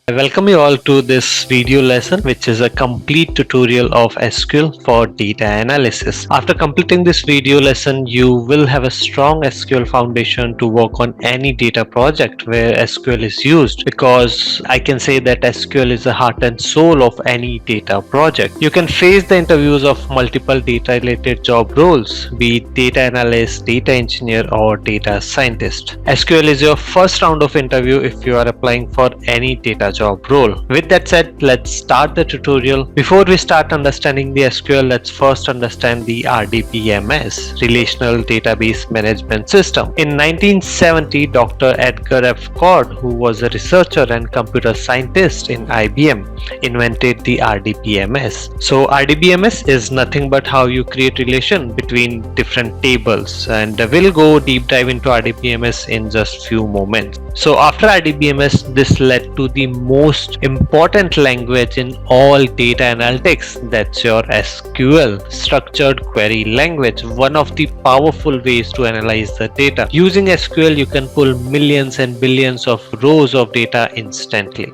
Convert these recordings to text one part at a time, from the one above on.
I welcome you all to this video lesson, which is a complete tutorial of SQL for data analysis. After completing this video lesson, you will have a strong SQL foundation to work on any data project where SQL is used, because I can say that SQL is the heart and soul of any data project. You can face the interviews of multiple data related job roles, be it data analyst, data engineer, or data scientist. SQL is your first round of interview if you are applying for any data job role. With that said, let's start the tutorial. Before we start understanding the SQL, let's first understand the RDBMS, Relational Database Management System. In 1970, Dr. Edgar F. Cord, who was a researcher and computer scientist in IBM, invented the RDBMS. So RDBMS is nothing but how you create relation between different tables, and we'll go deep dive into RDBMS in just few moments. So after RDBMS, this led to the most important language in all data analytics, that's your SQL, structured query language, one of the powerful ways to analyze the data. Using SQL, you can pull millions and billions of rows of data instantly.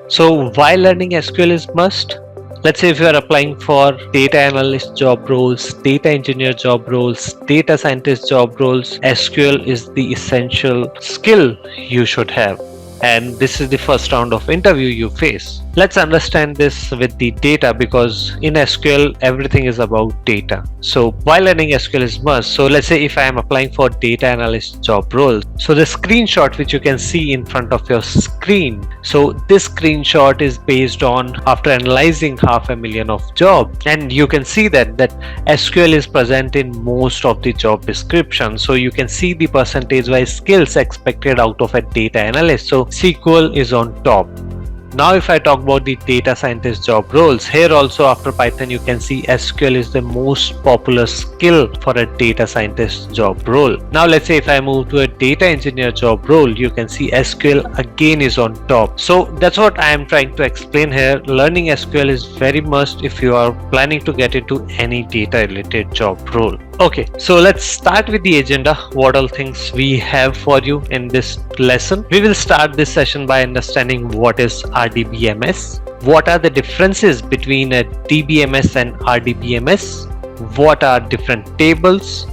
So why learning SQL is must? Let's say if you are applying for data analyst job roles, data engineer job roles, data scientist job roles, SQL is the essential skill you should have. And this is the first round of interview you face. Let's understand this with the data, because in SQL everything is about data. So why learning SQL is must? So let's say if I am applying for data analyst job role, so the screenshot which you can see in front of your screen, so this screenshot is based on after analyzing 500,000 of jobs, and you can see that SQL is present in most of the job description. So you can see the percentage wise skills expected out of a data analyst. So SQL is on top. Now if I talk about the data scientist job roles, here also after Python you can see SQL is the most popular skill for a data scientist job role. Now let's say if I move to a data engineer job role, you can see SQL again is on top. So that's what I am trying to explain here. Learning SQL is very must if you are planning to get into any data related job role. Okay, so let's start with the agenda. What all things we have for you in this lesson. We will start this session by understanding what is RDBMS, what are the differences between a DBMS and RDBMS, what are different tables.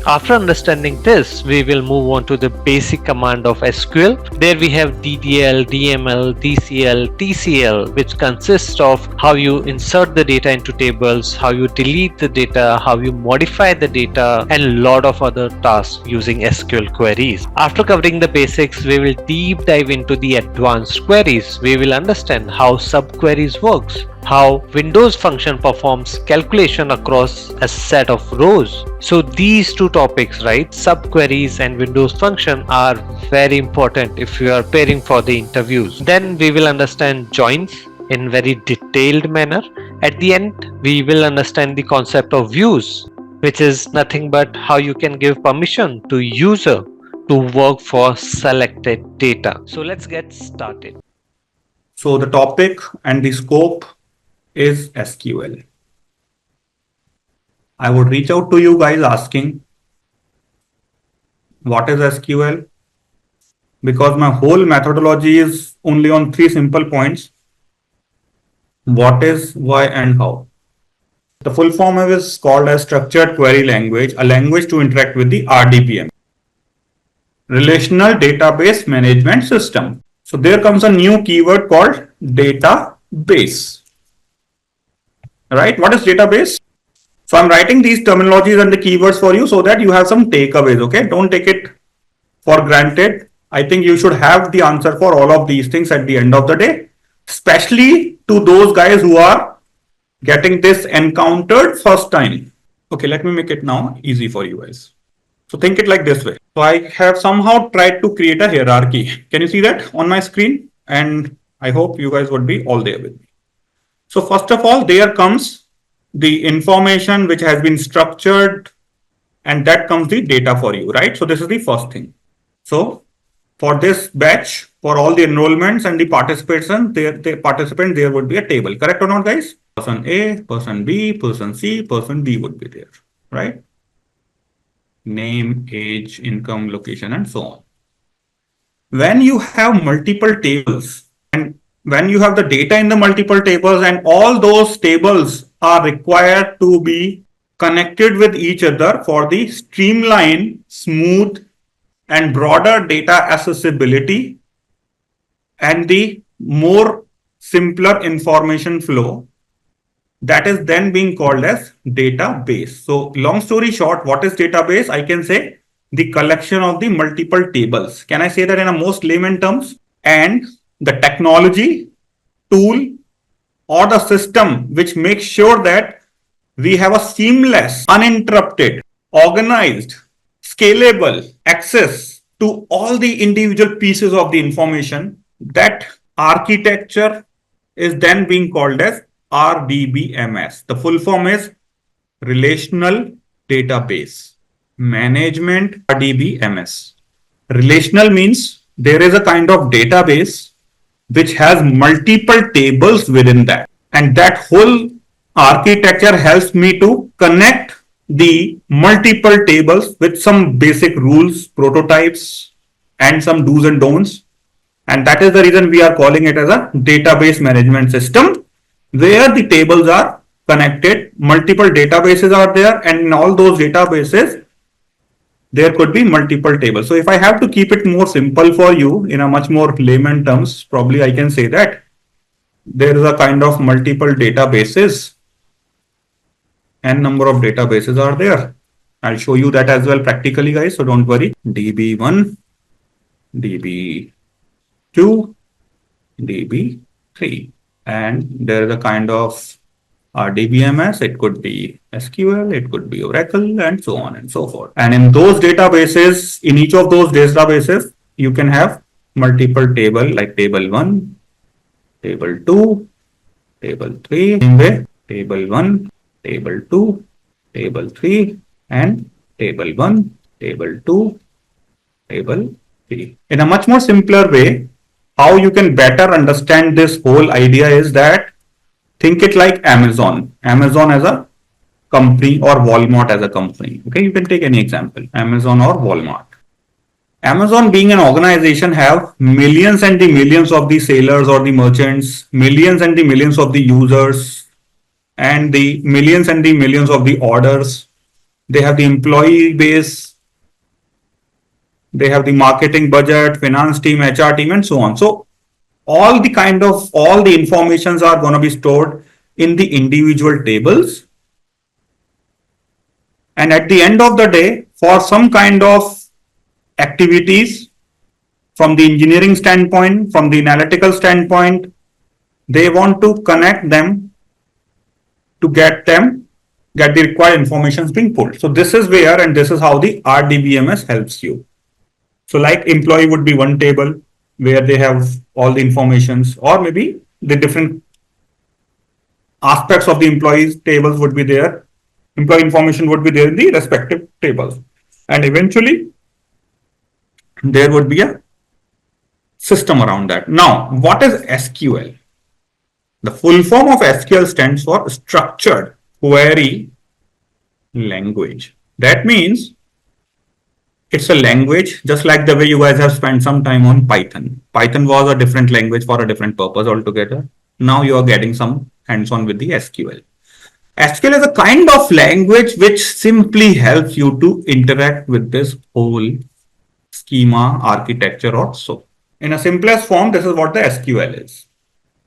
After understanding this, we will move on to the basic command of SQL. There we have DDL, DML, DCL, TCL, which consists of how you insert the data into tables, how you delete the data, how you modify the data, and a lot of other tasks using SQL queries. After covering the basics, we will deep dive into the advanced queries. We will understand how subqueries works, how Windows function performs calculation across a set of rows. So these two topics, right, subqueries and Windows function, are very important if you are preparing for the interviews. Then we will understand joins in very detailed manner. At the end, we will understand the concept of views, which is nothing but how you can give permission to user to work for selected data. So let's get started. So the topic and the scope is SQL. I would reach out to you guys asking, what is SQL? Because my whole methodology is only on 3 simple points: what is, why, and how. The full form is called as Structured Query Language, a language to interact with the RDBMS, Relational Database Management System. So there comes a new keyword called database. Right? What is database? So I'm writing these terminologies and the keywords for you so that you have some takeaways. Okay, don't take it for granted. I think you should have the answer for all of these things at the end of the day, especially to those guys who are getting this encountered first time. Okay, let me make it now easy for you guys. So think it like this way. So I have somehow tried to create a hierarchy. Can you see that on my screen? And I hope you guys would be all there with me. So first of all, there comes the information which has been structured, and that comes the data for you, right? So this is the first thing. So for this batch, for all the enrollments and the participants, there would be a table, correct or not, guys? Person A, person B, person C, person D would be there, right? Name, age, income, location, and so on. When you have multiple tables and when you have the data in the multiple tables and all those tables are required to be connected with each other for the streamlined, smooth, and broader data accessibility and the more simpler information flow, that is then being called as database. So long story short, what is database? I can say the collection of the multiple tables. Can I say that in a most layman terms? And the technology, tool, or the system which makes sure that we have a seamless, uninterrupted, organized, scalable access to all the individual pieces of the information. That architecture is then being called as RDBMS. The full form is Relational Database Management, RDBMS. Relational means there is a kind of database which has multiple tables within that. And that whole architecture helps me to connect the multiple tables with some basic rules, prototypes, and some do's and don'ts. And that is the reason we are calling it as a database management system, where the tables are connected, multiple databases are there, and in all those databases, there could be multiple tables. So if I have to keep it more simple for you in a much more layman terms, probably I can say that there is a kind of multiple databases and number of databases are there. I'll show you that as well practically, guys, so don't worry. DB1, DB2, DB3, and there is a kind of RDBMS, it could be SQL, it could be Oracle, and so on and so forth. And in those databases, in each of those databases, you can have multiple table like table 1, table 2, table 3, table 1, table 2, table 3, and table 1, table 2, table 3. In a much more simpler way, how you can better understand this whole idea is that think it like Amazon as a company or Walmart as a company. Okay, you can take any example, Amazon or Walmart. Amazon being an organization have millions and the millions of the sellers or the merchants, millions and the millions of the users, and the millions and the millions of the orders. They have the employee base, they have the marketing budget, finance team, HR team, and so on. So all the informations are going to be stored in the individual tables. And at the end of the day, for some kind of activities from the engineering standpoint, from the analytical standpoint, they want to connect them to get the required information being pulled. So this is where, and this is how the RDBMS helps you. So like employee would be one table where they have all the informations, or maybe the different aspects of the employees tables would be there. Employee information would be there in the respective tables. And eventually there would be a system around that. Now, what is SQL? The full form of SQL stands for Structured Query Language. That means it's a language just like the way you guys have spent some time on Python. Python was a different language for a different purpose altogether. Now you are getting some hands-on with the SQL. SQL is a kind of language which simply helps you to interact with this whole schema architecture or so. In a simplest form, this is what the SQL is.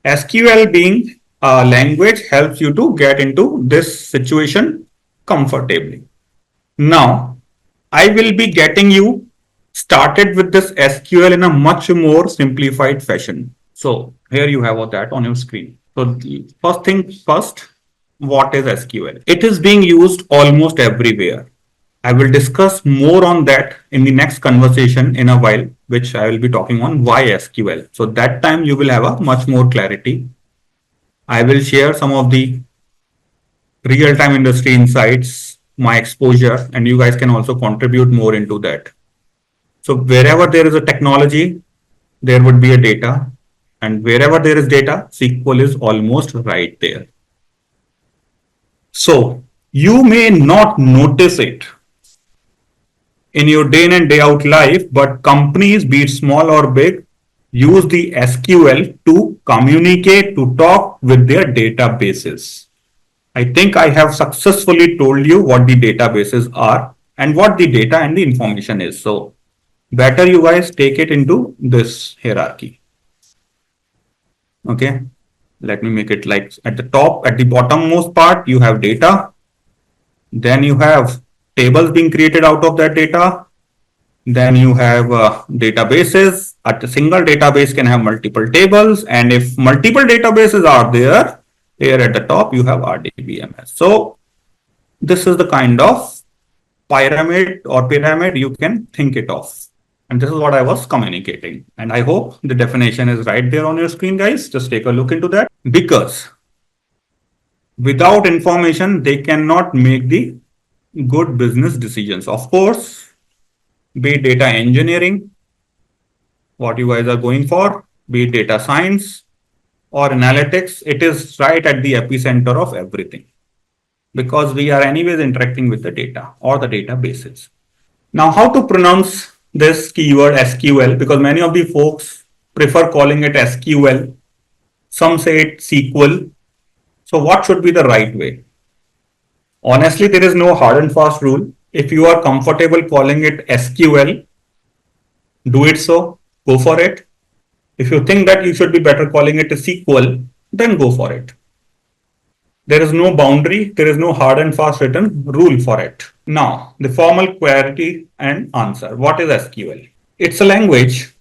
SQL being a language helps you to get into this situation comfortably. Now, I will be getting you started with this SQL in a much more simplified fashion. So here you have that on your screen. So the first thing first, what is SQL? It is being used almost everywhere. I will discuss more on that in the next conversation in a while, which I will be talking on why SQL. So that time you will have a much more clarity. I will share some of the real-time industry insights, my exposure, and you guys can also contribute more into that. So wherever there is a technology, there would be a data, and wherever there is data, SQL is almost right there. So you may not notice it in your day in and day out life, but companies, be it small or big, use the SQL to communicate, to talk with their databases. I think I have successfully told you what the databases are and what the data and the information is. So better you guys take it into this hierarchy. Okay. Let me make it like at the top, at the bottommost part, you have data. Then you have tables being created out of that data. Then you have databases. A single database can have multiple tables. And if multiple databases are there, here at the top, you have RDBMS. So this is the kind of pyramid you can think it of. And this is what I was communicating. And I hope the definition is right there on your screen, guys. Just take a look into that. Because without information, they cannot make the good business decisions. Of course, be it data engineering, what you guys are going for, be it data science or analytics, it is right at the epicenter of everything. Because we are anyways interacting with the data or the databases. Now, how to pronounce this keyword SQL? Because many of the folks prefer calling it SQL. Some say it SQL. So what should be the right way? Honestly, there is no hard and fast rule. If you are comfortable calling it SQL, do it so, go for it. If you think that you should be better calling it a SQL, then go for it. There is no boundary, there is no hard and fast written rule for it. Now, the formal query and answer. What is SQL? It's a language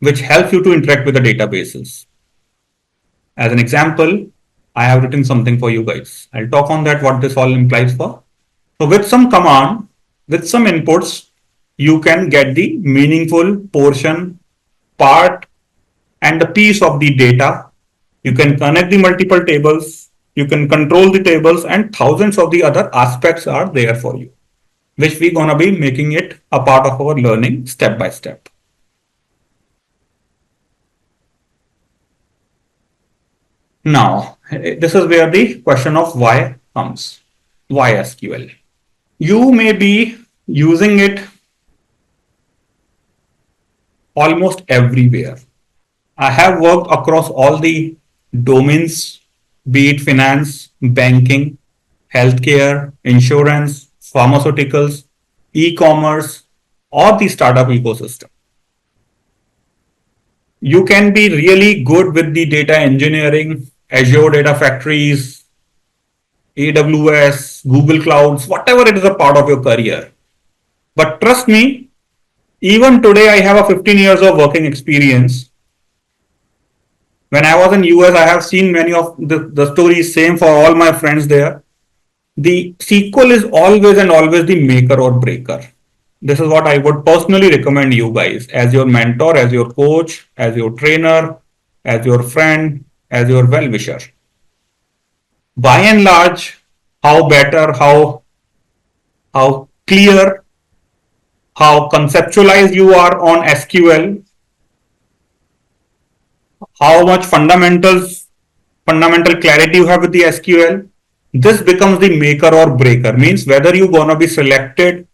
which helps you to interact with the databases. As an example, I have written something for you guys. I'll talk on that, what this all implies for. So with some command, with some inputs, you can get the meaningful portion, part, and the piece of the data. You can connect the multiple tables, you can control the tables, and thousands of the other aspects are there for you, which we're gonna be making it a part of our learning step by step. Now, this is where the question of why comes. Why SQL? You may be using it almost everywhere. I have worked across all the domains, be it finance, banking, healthcare, insurance, pharmaceuticals, e-commerce, or the startup ecosystem. You can be really good with the data engineering, Azure data factories, AWS, Google Clouds, whatever it is a part of your career. But trust me, even today I have a 15 years of working experience. When I was in US, I have seen many of the stories, same for all my friends there. The SQL is always and always the maker or breaker. This is what I would personally recommend you guys as your mentor, as your coach, as your trainer, as your friend, as your well-wisher. By and large, how better, how clear, how conceptualized you are on SQL, how much fundamental clarity you have with the SQL, this becomes the maker or breaker. Means whether you're gonna be selected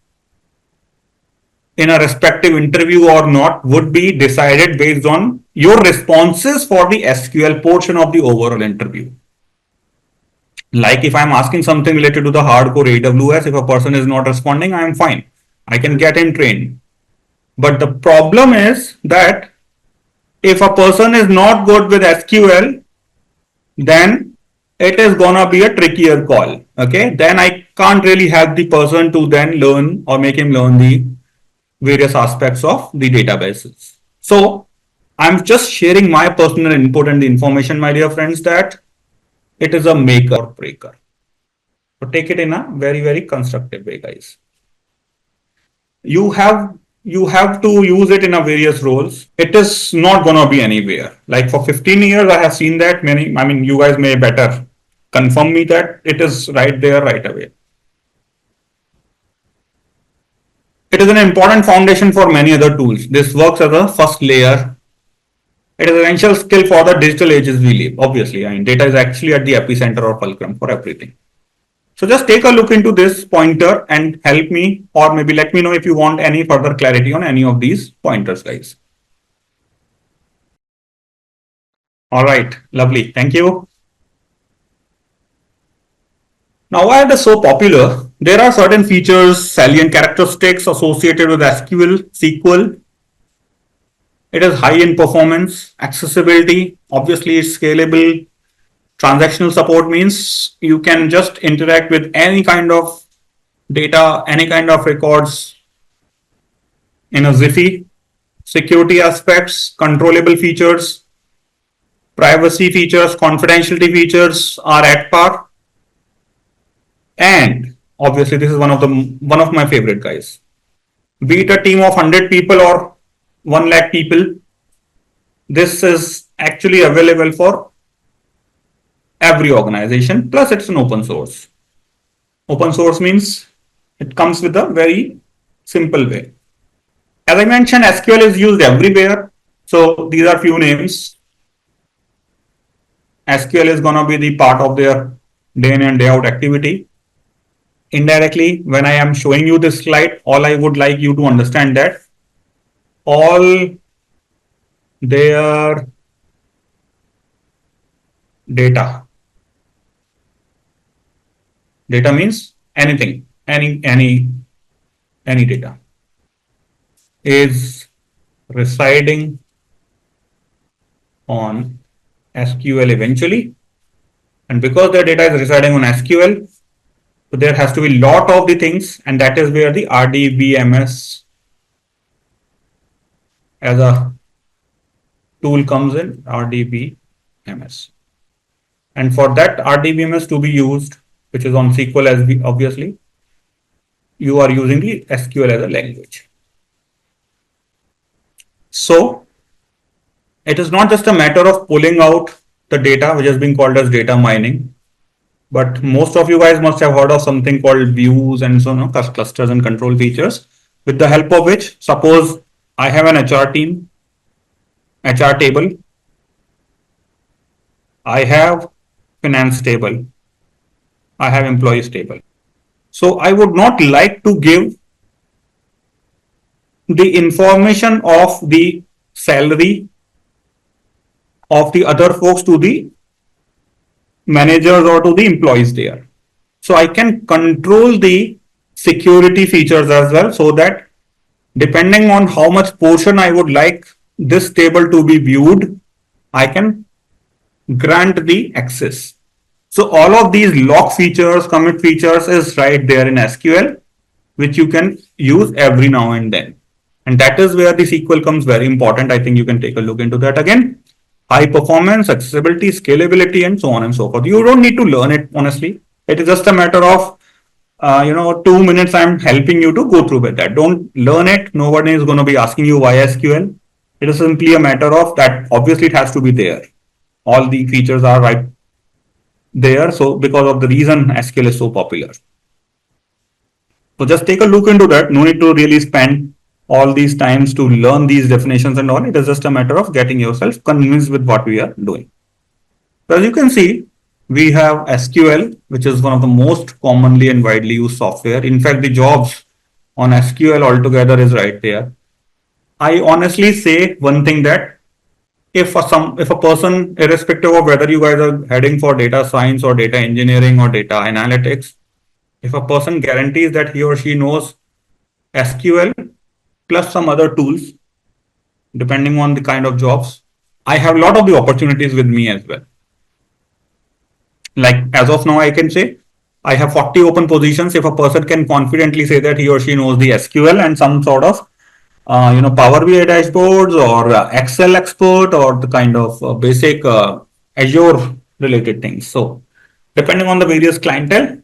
in a respective interview or not would be decided based on your responses for the SQL portion of the overall interview. Like if I'm asking something related to the hardcore AWS, if a person is not responding, I'm fine. I can get him trained. But the problem is that if a person is not good with SQL, then it is gonna be a trickier call. Okay, then I can't really help the person to then learn or make him learn the various aspects of the databases. So I'm just sharing my personal input and the information, my dear friends, that it is a maker or breaker. So take it in a very, very constructive way, guys. You have to use it in a various roles. It is not gonna be anywhere. Like for 15 years, I have seen that many. I mean, you guys may better confirm me that it is right there right away. It is an important foundation for many other tools. This works as a first layer. It is an essential skill for the digital ages we live. Obviously, I mean, data is actually at the epicenter or fulcrum for everything. So just take a look into this pointer and help me, or maybe let me know if you want any further clarity on any of these pointers, guys. All right, lovely. Thank you. Now, why it is so popular? There are certain features, salient characteristics associated with SQL. It is high in performance, accessibility, obviously it's scalable. Transactional support means you can just interact with any kind of data, any kind of records in a Ziffy. Security aspects, controllable features, privacy features, confidentiality features are at par. And obviously, this is one of my favorite guys. Be it a team of 100 people or 1 lakh people, this is actually available for every organization. Plus, it's an open source. Open source means it comes with a very simple way. As I mentioned, SQL is used everywhere. So these are few names. SQL is going to be the part of their day in and day out activity. Indirectly, when I am showing you this slide, all I would like you to understand that all their data means anything, any data is residing on SQL eventually. And because their data is residing on SQL, so there has to be a lot of the things, and that is where the RDBMS as a tool comes in, RDBMS. And for that RDBMS to be used, which is on SQL as obviously, you are using the SQL as a language. So it is not just a matter of pulling out the data, which is being called as data mining, but most of you guys must have heard of something called views and so on, clusters and control features, with the help of which, suppose I have an HR team, HR table, I have finance table, I have employees table. So I would not like to give the information of the salary of the other folks to the managers or to the employees there. So I can control the security features as well, so that depending on how much portion I would like this table to be viewed, I can grant the access. So all of these lock features, commit features is right there in SQL, which you can use every now and then. And that is where the SQL comes very important. I think you can take a look into that again. High performance, accessibility, scalability, and so on and so forth. You don't need to learn it, honestly. It is just a matter of 2 minutes I'm helping you to go through with that. Don't learn it. Nobody is going to be asking you why SQL. It is simply a matter of that. Obviously, it has to be there. All the features are right there. So because of the reason SQL is so popular. So just take a look into that. No need to really spend all these times to learn these definitions and all. It is just a matter of getting yourself convinced with what we are doing. So as you can see, we have SQL, which is one of the most commonly and widely used software. In fact, the jobs on SQL altogether is right there. I honestly say one thing, that if a person, irrespective of whether you guys are heading for data science or data engineering or data analytics, if a person guarantees that he or she knows SQL plus some other tools, depending on the kind of jobs, I have a lot of the opportunities with me as well. Like as of now, I can say I have 40 open positions. If a person can confidently say that he or she knows the SQL and some sort of Power BI dashboards or Excel expert or the kind of basic Azure related things. So depending on the various clientele,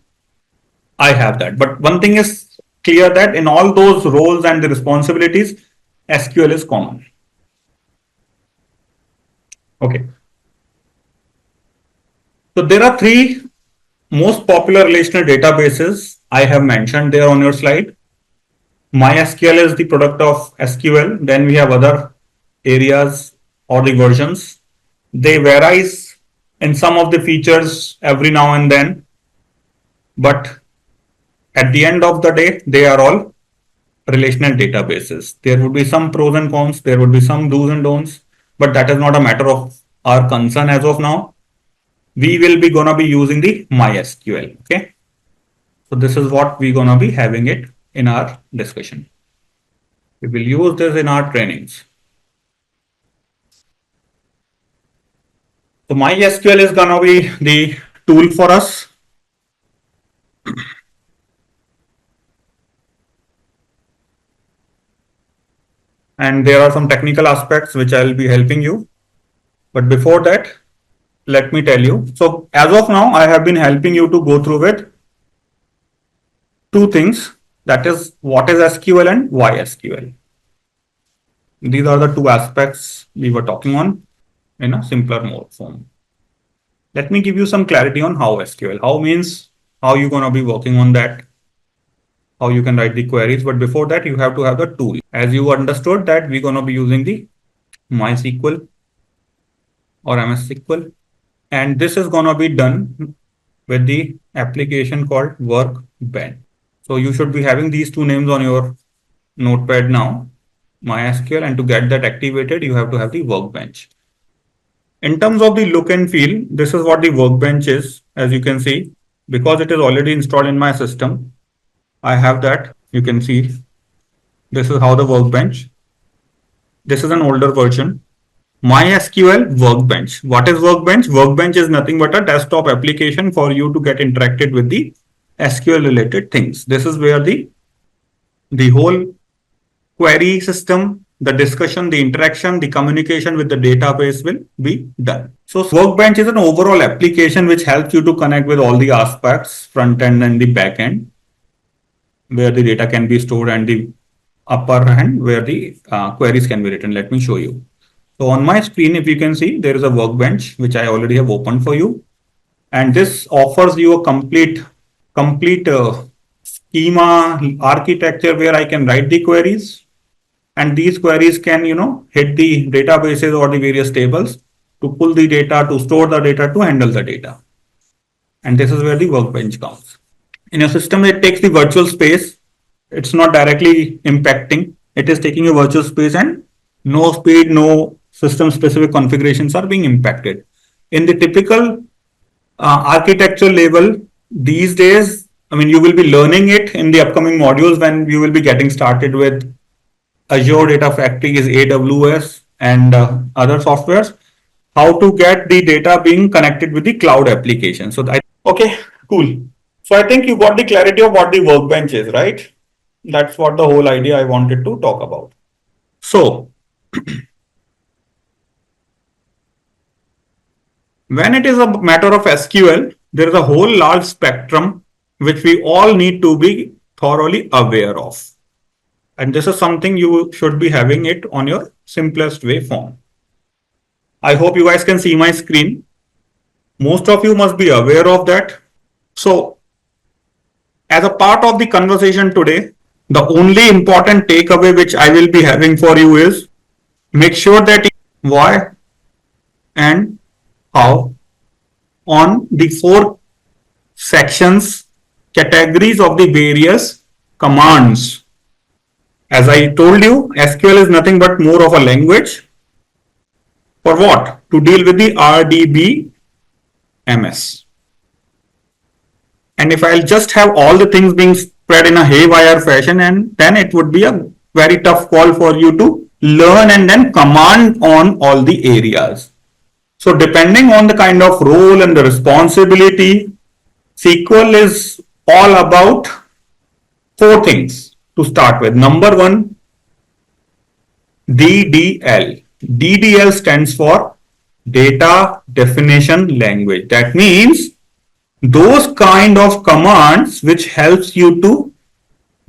I have that. But one thing is clear, that in all those roles and the responsibilities, SQL is common. Okay. So there are 3 most popular relational databases I have mentioned there on your slide. MySQL is the product of SQL. Then we have other areas or the versions. They varies in some of the features every now and then, but at the end of the day, they are all relational databases. There would be some pros and cons, there would be some do's and don'ts, but that is not a matter of our concern as of now, we will be gonna be using the MySQL. Okay. So this is what we're gonna be having it in our discussion. We will use this in our trainings. So MySQL is gonna be the tool for us. And there are some technical aspects which I'll be helping you. But before that, let me tell you. So as of now, I have been helping you to go through with two things. That is what is SQL and why SQL. These are the two aspects we were talking on in a simpler mode form. Let me give you some clarity on how SQL. How means how you're going to be working on that, how you can write the queries. But before that, you have to have the tool. As you understood that we're going to be using the MySQL or MS SQL. And this is going to be done with the application called Workbench. So you should be having these two names on your notepad now, MySQL, and to get that activated, you have to have the Workbench. In terms of the look and feel, this is what the Workbench is. As you can see, because it is already installed in my system, I have that. You can see this is how the Workbench. This is an older version. MySQL Workbench. What is Workbench? Workbench is nothing but a desktop application for you to get interacted with the SQL related things. This is where the whole query system, the discussion, the interaction, the communication with the database will be done. So Workbench is an overall application which helps you to connect with all the aspects, front end and the back end, where the data can be stored, and the upper hand where the queries can be written. Let me show you. So on my screen, if you can see, there is a Workbench which I already have opened for you. And this offers you a complete schema architecture where I can write the queries. And these queries can, hit the databases or the various tables to pull the data, to store the data, to handle the data. And this is where the Workbench comes. In a system, it takes the virtual space. It's not directly impacting. It is taking a virtual space, and no speed, no system specific configurations are being impacted. In the typical architecture level these days, you will be learning it in the upcoming modules when you will be getting started with Azure Data Factory, is AWS, and other softwares, how to get the data being connected with the cloud application. So okay, cool. So I think you got the clarity of what the Workbench is, right? That's what the whole idea I wanted to talk about. So when it is a matter of SQL, there is a whole large spectrum which we all need to be thoroughly aware of. And this is something you should be having it on your simplest way form. I hope you guys can see my screen. Most of you must be aware of that. So as a part of the conversation today, the only important takeaway which I will be having for you is make sure that you why and how on the 4 sections, categories of the various commands. As I told you, SQL is nothing but more of a language. For what? To deal with the RDBMS. And if I'll just have all the things being spread in a haywire fashion, and then it would be a very tough call for you to learn and then command on all the areas. So depending on the kind of role and the responsibility, SQL is all about 4 things to start with. Number 1, DDL. DDL stands for Data Definition Language. That means those kind of commands which helps you to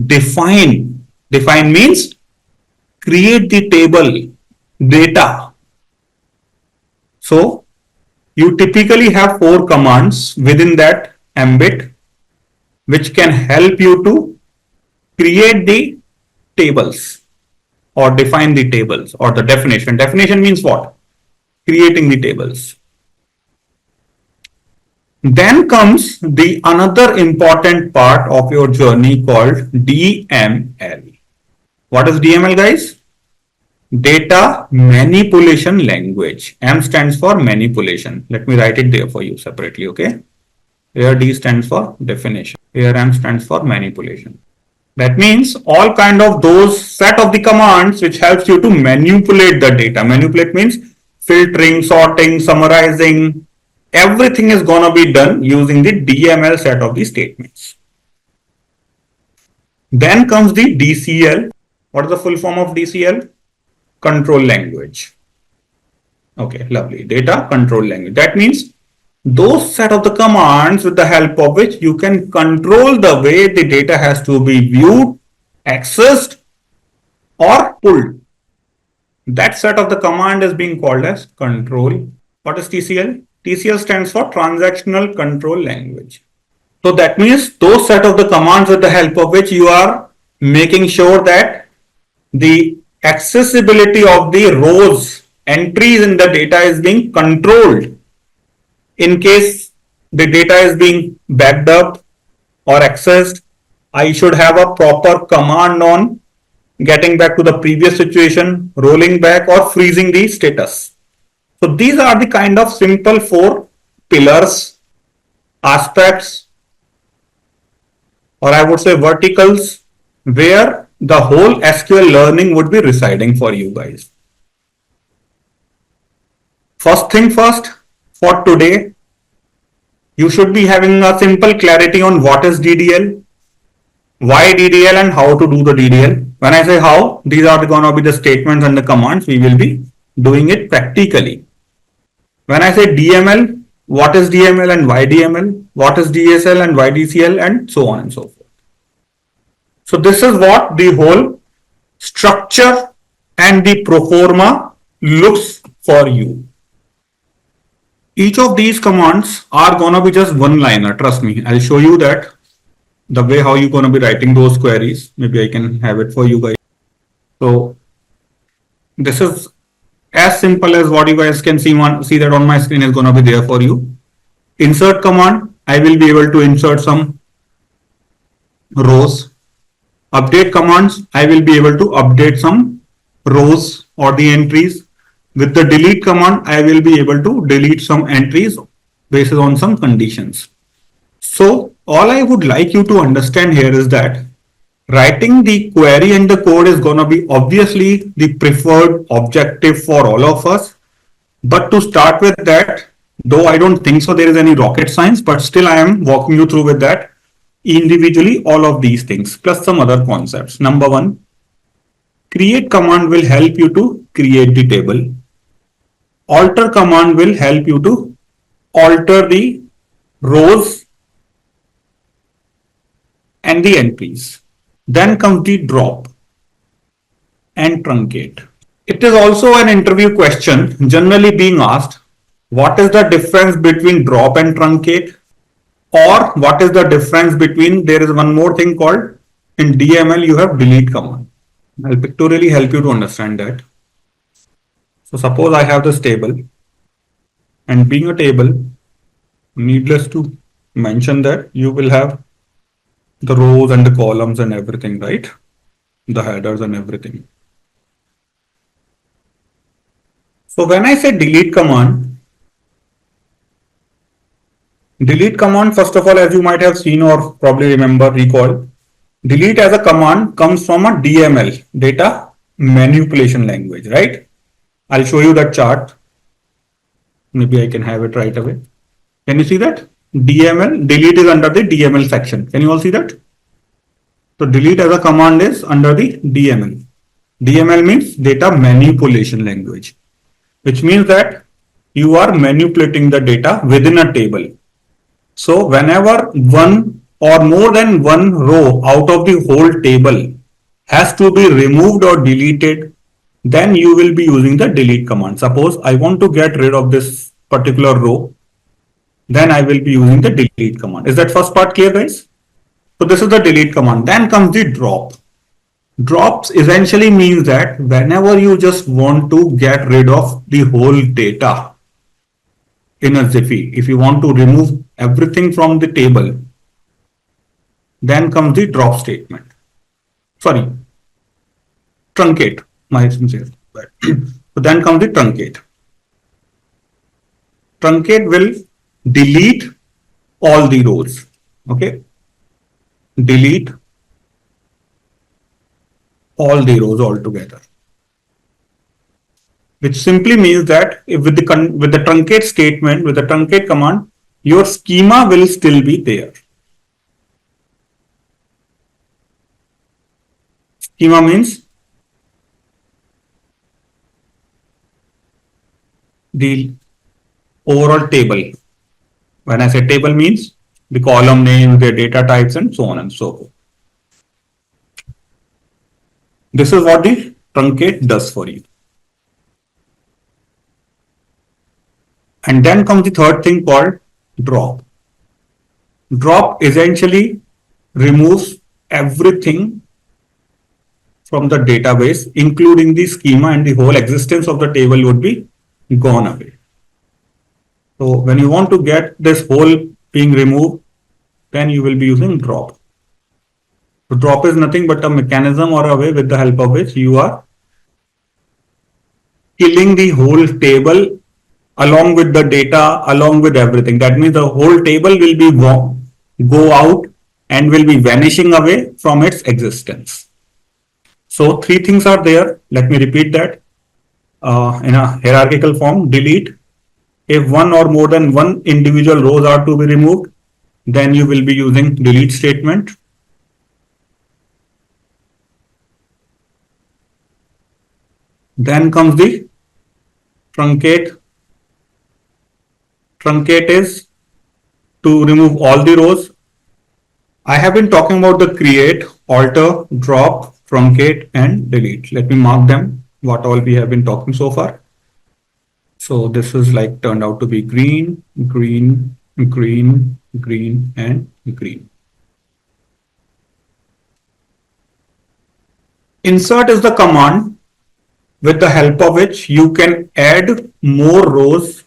define. Define means create the table, data. So you typically have 4 commands within that ambit which can help you to create the tables or define the tables or the definition. Definition means what? Creating the tables. Then comes the another important part of your journey called DML. What is DML, guys? data manipulation language. M stands for manipulation. Let me write it there for you separately, okay? Here D stands for definition. Here M stands for manipulation. That means all kind of those set of the commands which helps you to manipulate the data. Manipulate means filtering, sorting, summarizing. Everything is gonna be done using the DML set of the statements. Then comes the DCL. What is the full form of DCL? Control language. Okay, lovely. Data control language. That means those set of the commands with the help of which you can control the way the data has to be viewed, accessed, or pulled. That set of the command is being called as control. What is TCL? TCL stands for transactional control language. So that means those set of the commands with the help of which you are making sure that the accessibility of the rows, entries in the data is being controlled. In case the data is being backed up or accessed, I should have a proper command on getting back to the previous situation, rolling back, or freezing the status. So these are the kind of simple 4 pillars, aspects, or I would say verticals, where the whole SQL learning would be residing for you guys. First thing first, for today, you should be having a simple clarity on what is DDL, why DDL, and how to do the DDL. When I say how, these are going to be the statements and the commands. We will be doing it practically. When I say DML, what is DML and why DML, what is DSL and why DCL, and so on and so forth. So this is what the whole structure and the pro forma looks for you. Each of these commands are going to be just one-liner. Trust me, I'll show you that the way how you're going to be writing those queries. Maybe I can have it for you guys. So this is as simple as what you guys can see that on my screen is going to be there for you. Insert command, I will be able to insert some rows. Update commands, I will be able to update some rows or the entries. With the delete command, I will be able to delete some entries based on some conditions. So all I would like you to understand here is that writing the query and the code is going to be obviously the preferred objective for all of us. But to start with that, though I don't think so there is any rocket science, but still I am walking you through with that individually, all of these things plus some other concepts. Number 1, create command will help you to create the table. Alter command will help you to alter the rows and the entries. Then comes the drop and truncate. It is also an interview question generally being asked, what is the difference between drop and truncate? Or what is the difference between, there is one more thing called, in DML you have delete command. I'll pictorially help you to understand that. So suppose I have this table, and being a table, needless to mention that you will have the rows and the columns and everything, right? The headers and everything. So when I say delete command, first of all, as you might have seen or probably recall, delete as a command comes from a DML, data manipulation language, right? I'll show you that chart. Maybe I can have it right away. Can you see that? DML, delete is under the DML section. Can you all see that? So delete as a command is under the DML. DML means data manipulation language, which means that you are manipulating the data within a table. So whenever one or more than one row out of the whole table has to be removed or deleted, then you will be using the delete command. Suppose I want to get rid of this particular row, then I will be using the delete command. Is that first part clear, guys? So this is the delete command. Then comes the drop. Drops essentially means that whenever you just want to get rid of the whole data in a Ziffy, if you want to remove everything from the table, then comes the drop statement. Sorry, truncate. My sincere bad. So then comes the truncate. Truncate will delete all the rows. Okay, delete all the rows altogether, which simply means that if with the truncate statement, with the truncate command, your schema will still be there. Schema means the overall table. When I say table means the column names, their data types, and so on and so forth. This is what the truncate does for you. And then comes the third thing called drop. Drop essentially removes everything from the database, including the schema, and the whole existence of the table would be gone away. So when you want to get this whole being removed, then you will be using drop. So drop is nothing but a mechanism or a way with the help of which you are killing the whole table along with the data, along with everything. That means the whole table will be go out and will be vanishing away from its existence. So three things are there. Let me repeat that in a hierarchical form. Delete. If one or more than one individual rows are to be removed, then you will be using delete statement. Then comes the truncate. Truncate is to remove all the rows. I have been talking about the create, alter, drop, truncate, and delete. Let me mark them, what all we have been talking so far. So this is like turned out to be green, green, green, green, and green. Insert is the command with the help of which you can add more rows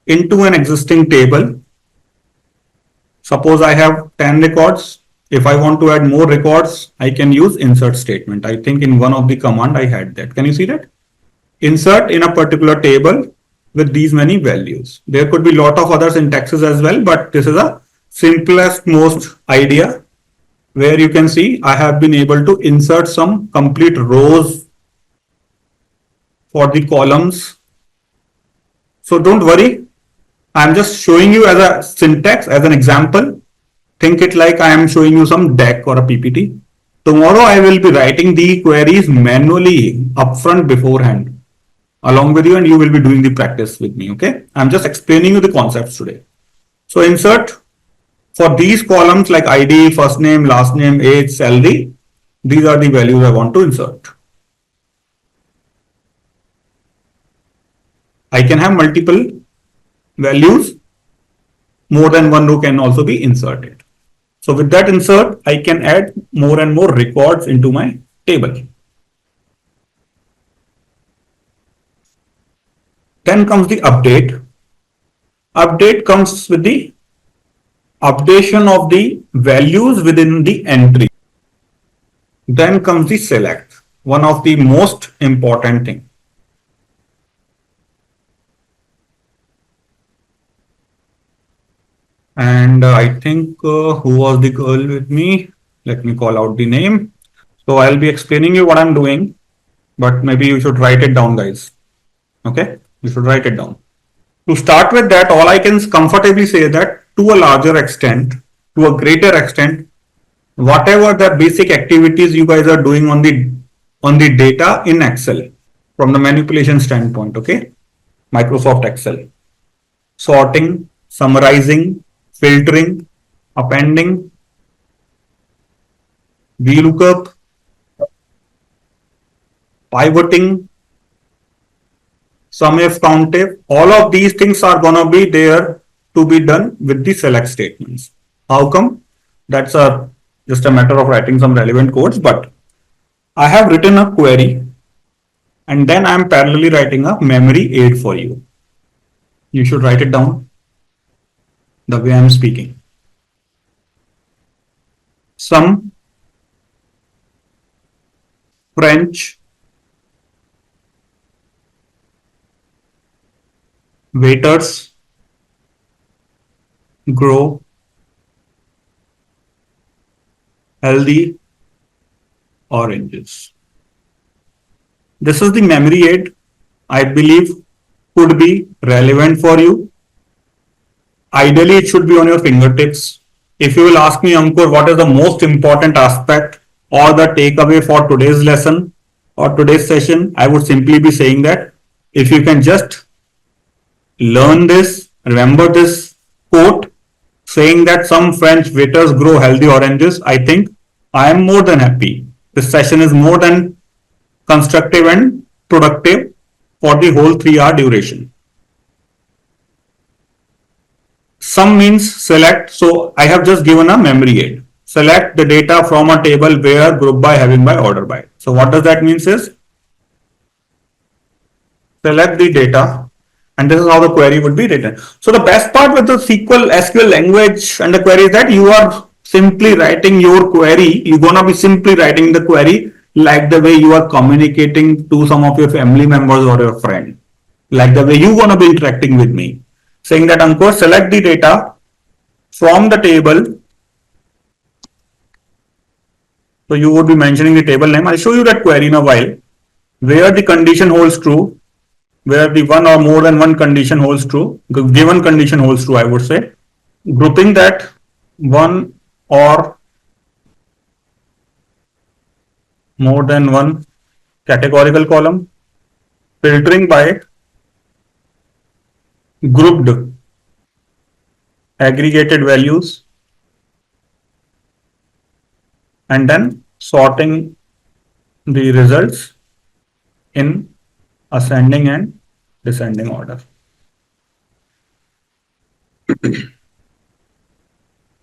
into an existing table. Suppose I have 10 records. If I want to add more records, I can use insert statement. I think in one of the command I had that. Can you see that? Insert in a particular table with these many values. There could be a lot of other syntaxes as well, but this is a simplest most idea where you can see I have been able to insert some complete rows for the columns. So don't worry. I'm just showing you as a syntax, as an example. Think it like I am showing you some deck or a PPT. Tomorrow I will be writing the queries manually upfront beforehand along with you, and you will be doing the practice with me. Okay. I'm just explaining you the concepts today. So insert for these columns like ID, first name, last name, age, salary. These are the values I want to insert. I can have multiple values. More than one row can also be inserted. So with that insert, I can add more and more records into my table. Then comes the update. Update comes with the updation of the values within the entry. Then comes the select, one of the most important thing. And I think who was the girl with me? Let me call out the name. So I'll be explaining you what I'm doing, but maybe you should write it down, guys. Okay, you should write it down. To start with that, all I can comfortably say that to a larger extent, to a greater extent, whatever the basic activities you guys are doing on the data in Excel from the manipulation standpoint, okay? Microsoft Excel. Sorting, summarizing, filtering, appending, VLOOKUP, pivoting, SUMIF, COUNTIF, all of these things are going to be there to be done with the select statements. How come? That's just a matter of writing some relevant codes, but I have written a query and then I'm parallelly writing a memory aid for you. You should write it down the way I'm speaking. Some French waiters grow healthy oranges. This is the memory aid I believe could be relevant for you. Ideally, it should be on your fingertips. If you will ask me, Ankur, what is the most important aspect or the takeaway for today's lesson or today's session, I would simply be saying that if you can just learn this, remember this quote saying that some French waiters grow healthy oranges, I think I am more than happy. This session is more than constructive and productive for the whole 3 hour duration. Sum means select. So I have just given a memory aid. Select the data from a table where group by, having by, order by. So what does that mean is select the data, and this is how the query would be written. So the best part with the SQL language and the query is that you are simply writing your query. You're gonna be simply writing the query like the way you are communicating to some of your family members or your friend, like the way you wanna be interacting with me, saying that Ankur, select the data from the table. So you would be mentioning the table name. I'll show you that query in a while, where the condition holds true, where the one or more than one condition holds true, the given condition holds true, I would say, grouping that one or more than one categorical column, filtering by grouped aggregated values, and then sorting the results in ascending and descending order.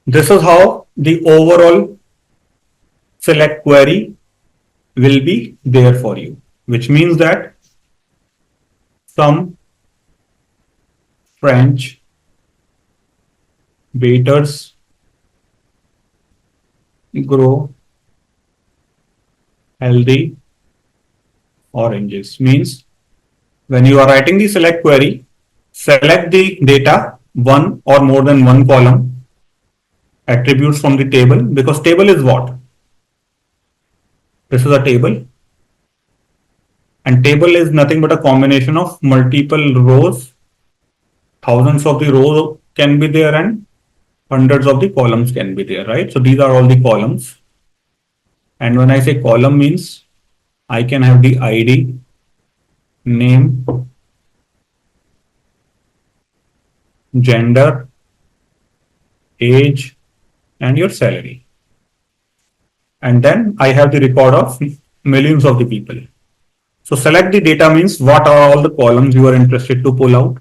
This is how the overall select query will be there for you, which means that some French waiters grow healthy oranges. Means when you are writing the select query, select the data, one or more than one column, attributes from the table, because table is what? This is a table, and table is nothing but a combination of multiple rows. Thousands of the rows can be there and hundreds of the columns can be there, right? So these are all the columns. And when I say column means I can have the ID, name, gender, age, and your salary. And then I have the record of millions of the people. So select the data means what are all the columns you are interested to pull out,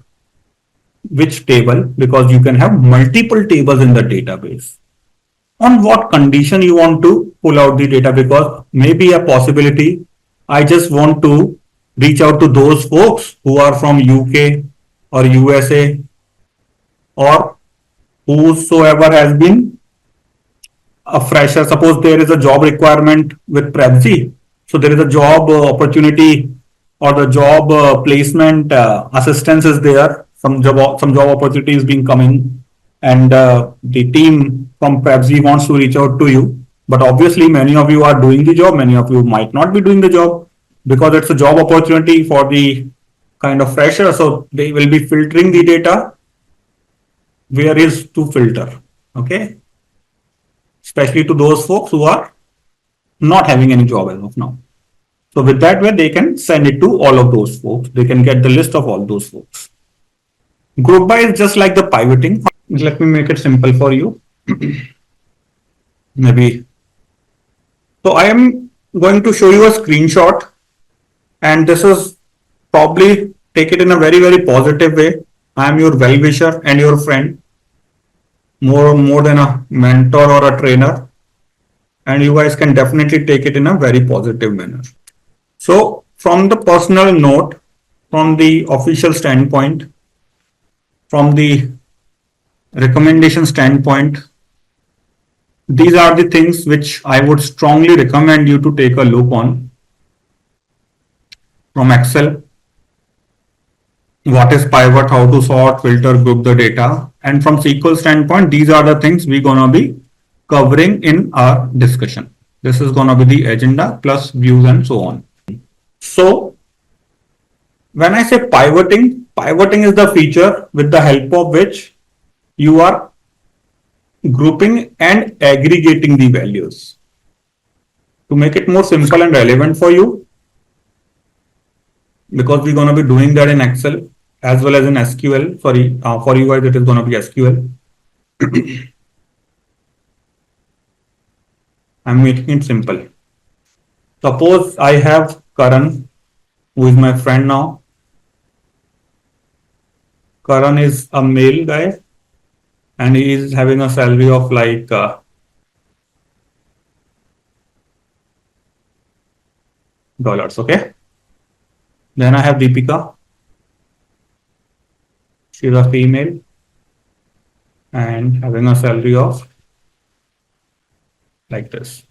which table, because you can have multiple tables in the database. On what condition you want to pull out the data, because maybe a possibility I just want to reach out to those folks who are from UK or USA or whosoever has been a fresher. Suppose there is a job requirement with Prepzy. So there is a job opportunity or the job placement assistance is there. Some job opportunity is being coming, and the team from Prepzy wants to reach out to you. But obviously, many of you are doing the job. Many of you might not be doing the job because it's a job opportunity for the kind of fresher. So they will be filtering the data. Where is to filter? Okay. Especially to those folks who are not having any job as of now. So with that way, they can send it to all of those folks. They can get the list of all those folks. Group by is just like the pivoting. Let me make it simple for you. Maybe. So I am going to show you a screenshot, and this is probably take it in a very, very positive way. I am your well-wisher and your friend, more than a mentor or a trainer, and you guys can definitely take it in a very positive manner. So from the personal note, from the official standpoint, from the recommendation standpoint, these are the things which I would strongly recommend you to take a look on from Excel. what is pivot, how to sort, filter, group the data. And from SQL standpoint, these are the things we're going to be covering in our discussion. This is going to be the agenda plus views and so on. So when I say pivoting, pivoting is the feature with the help of which you are grouping and aggregating the values. To make it more simple and relevant for you, because we're going to be doing that in Excel as well as in SQL. Sorry, for you guys, it is going to be SQL. I'm making it simple. Suppose I have Karan, who is my friend now. Karan is a male guy and he is having a salary of like dollars. Okay. Then I have Deepika. She's a female and having a salary of like this.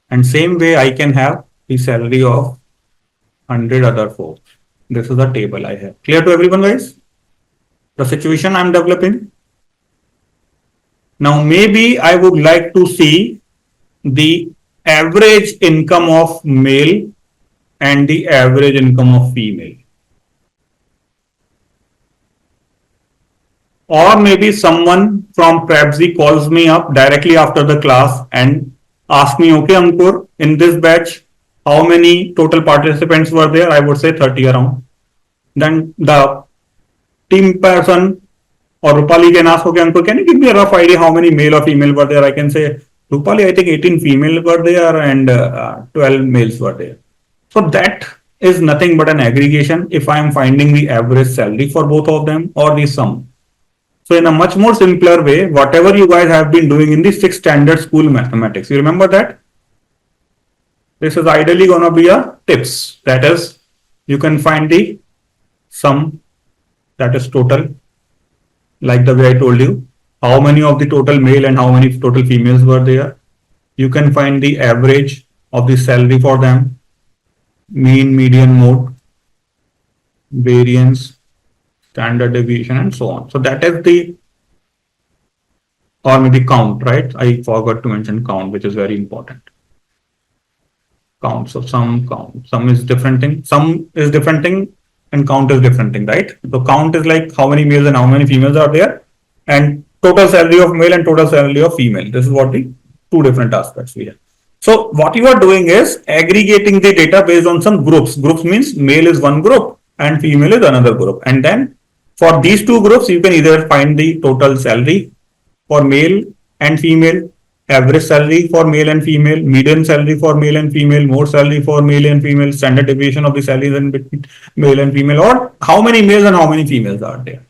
And same way I can have the salary of 100 other folks. This is the table I have. Clear to everyone, guys? The situation I'm developing. Now maybe I would like to see the average income of male and the average income of female. Or maybe someone from Prepzy calls me up directly after the class and asks me, okay, Ankur, in this batch, how many total participants were there? I would say 30 around. Then the team person or Rupali can ask, okay, Ankur, can you give me a rough idea how many male or female were there? I can say, Rupali, I think 18 female were there and 12 males were there. So that is nothing but an aggregation if I am finding the average salary for both of them or the sum. So in a much more simpler way, whatever you guys have been doing in the 6th standard school mathematics, you remember that? This is ideally going to be a tips. That is, you can find the sum, that is total, like the way I told you, how many of the total male and how many total females were there. You can find the average of the salary for them, mean, median, mode, variance, standard deviation, and so on. So that is the, or maybe count, right? I forgot to mention count, which is very important. Count. So sum is different thing. Sum is different thing and count is different thing, right? So count is like how many males and how many females are there, and total salary of male and total salary of female. This is what the two different aspects we have. So what you are doing is aggregating the data based on some groups. Groups means male is one group and female is another group. And then for these two groups, you can either find the total salary for male and female, average salary for male and female, median salary for male and female, more salary for male and female, standard deviation of the salaries in between male and female, or how many males and how many females are there.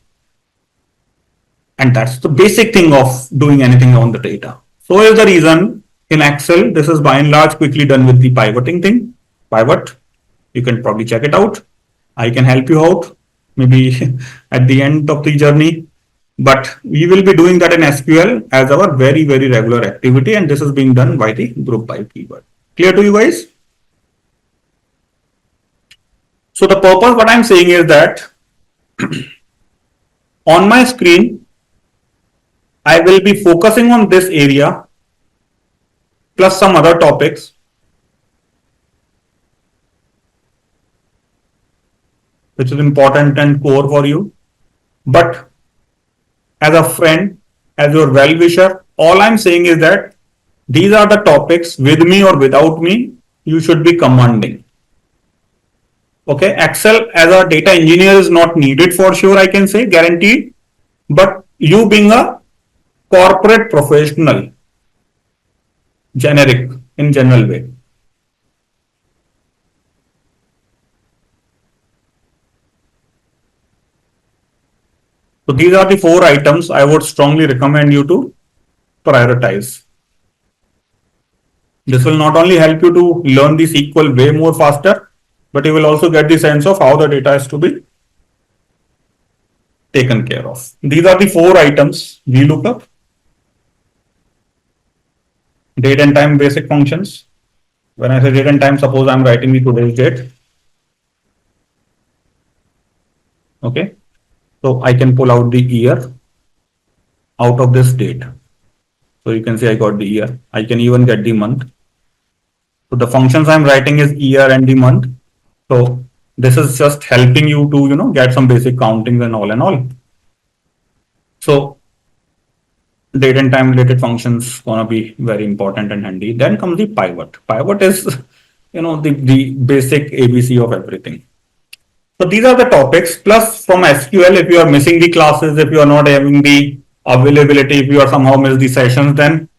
And that's the basic thing of doing anything on the data. So is the reason in Excel, this is by and large quickly done with the pivoting thing. Pivot, you can probably check it out. I can help you out maybe at the end of the journey. But we will be doing that in SQL as our very, very regular activity. And this is being done by the group by keyword. Clear to you guys? So the purpose, what I'm saying is that on my screen, I will be focusing on this area plus some other topics. Which is important and core for you. But as a friend, as your well-wisher, all I'm saying is that these are the topics with me or without me, you should be commanding. Okay, Excel as a data engineer is not needed for sure, I can say, guaranteed. But you being a corporate professional, generic, in general way. So these are the 4 items I would strongly recommend you to prioritize. This will not only help you to learn the SQL way more faster, but you will also get the sense of how the data is to be taken care of. These are the 4 items we look up. Date and time basic functions. When I say date and time, suppose I'm writing the today's date. Okay. So I can pull out the year out of this date. So you can see I got the year. I can even get the month. So the functions I'm writing is year and the month. So this is just helping you to, get some basic countings and all and all. So date and time related functions gonna be very important and handy. Then comes the pivot. Pivot is, the basic ABC of everything. So these are the topics. Plus from SQL, if you are missing the classes, if you are not having the availability, if you are somehow missed the sessions, then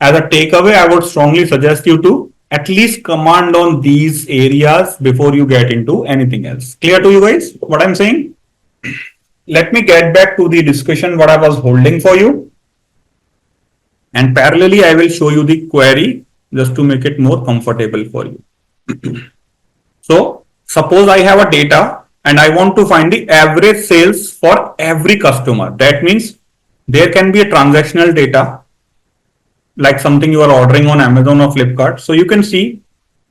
as a takeaway, I would strongly suggest you to at least command on these areas before you get into anything else. Clear to you guys what I'm saying? Let me get back to the discussion what I was holding for you. And parallelly, I will show you the query just to make it more comfortable for you. So suppose I have a data and I want to find the average sales for every customer. That means there can be a transactional data like something you are ordering on Amazon or Flipkart. So you can see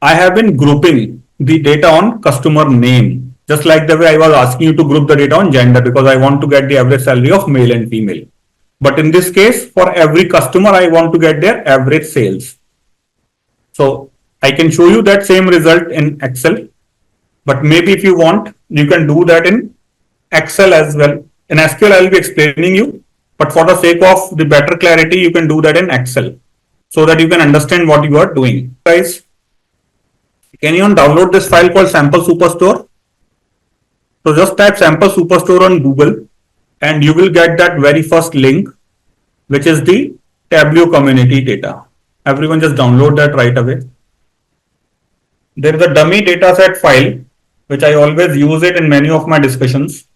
I have been grouping the data on customer name, just like the way I was asking you to group the data on gender, because I want to get the average salary of male and female. But in this case, for every customer, I want to get their average sales. So I can show you that same result in Excel, but maybe if you want, you can do that in Excel as well. In SQL, I will be explaining you, but for the sake of the better clarity, you can do that in Excel so that you can understand what you are doing. Guys, can you download this file called Sample Superstore? So just type Sample Superstore on Google and you will get that very first link, which is the Tableau community data. Everyone just download that right away. There is a dummy dataset file, which I always use it in many of my discussions.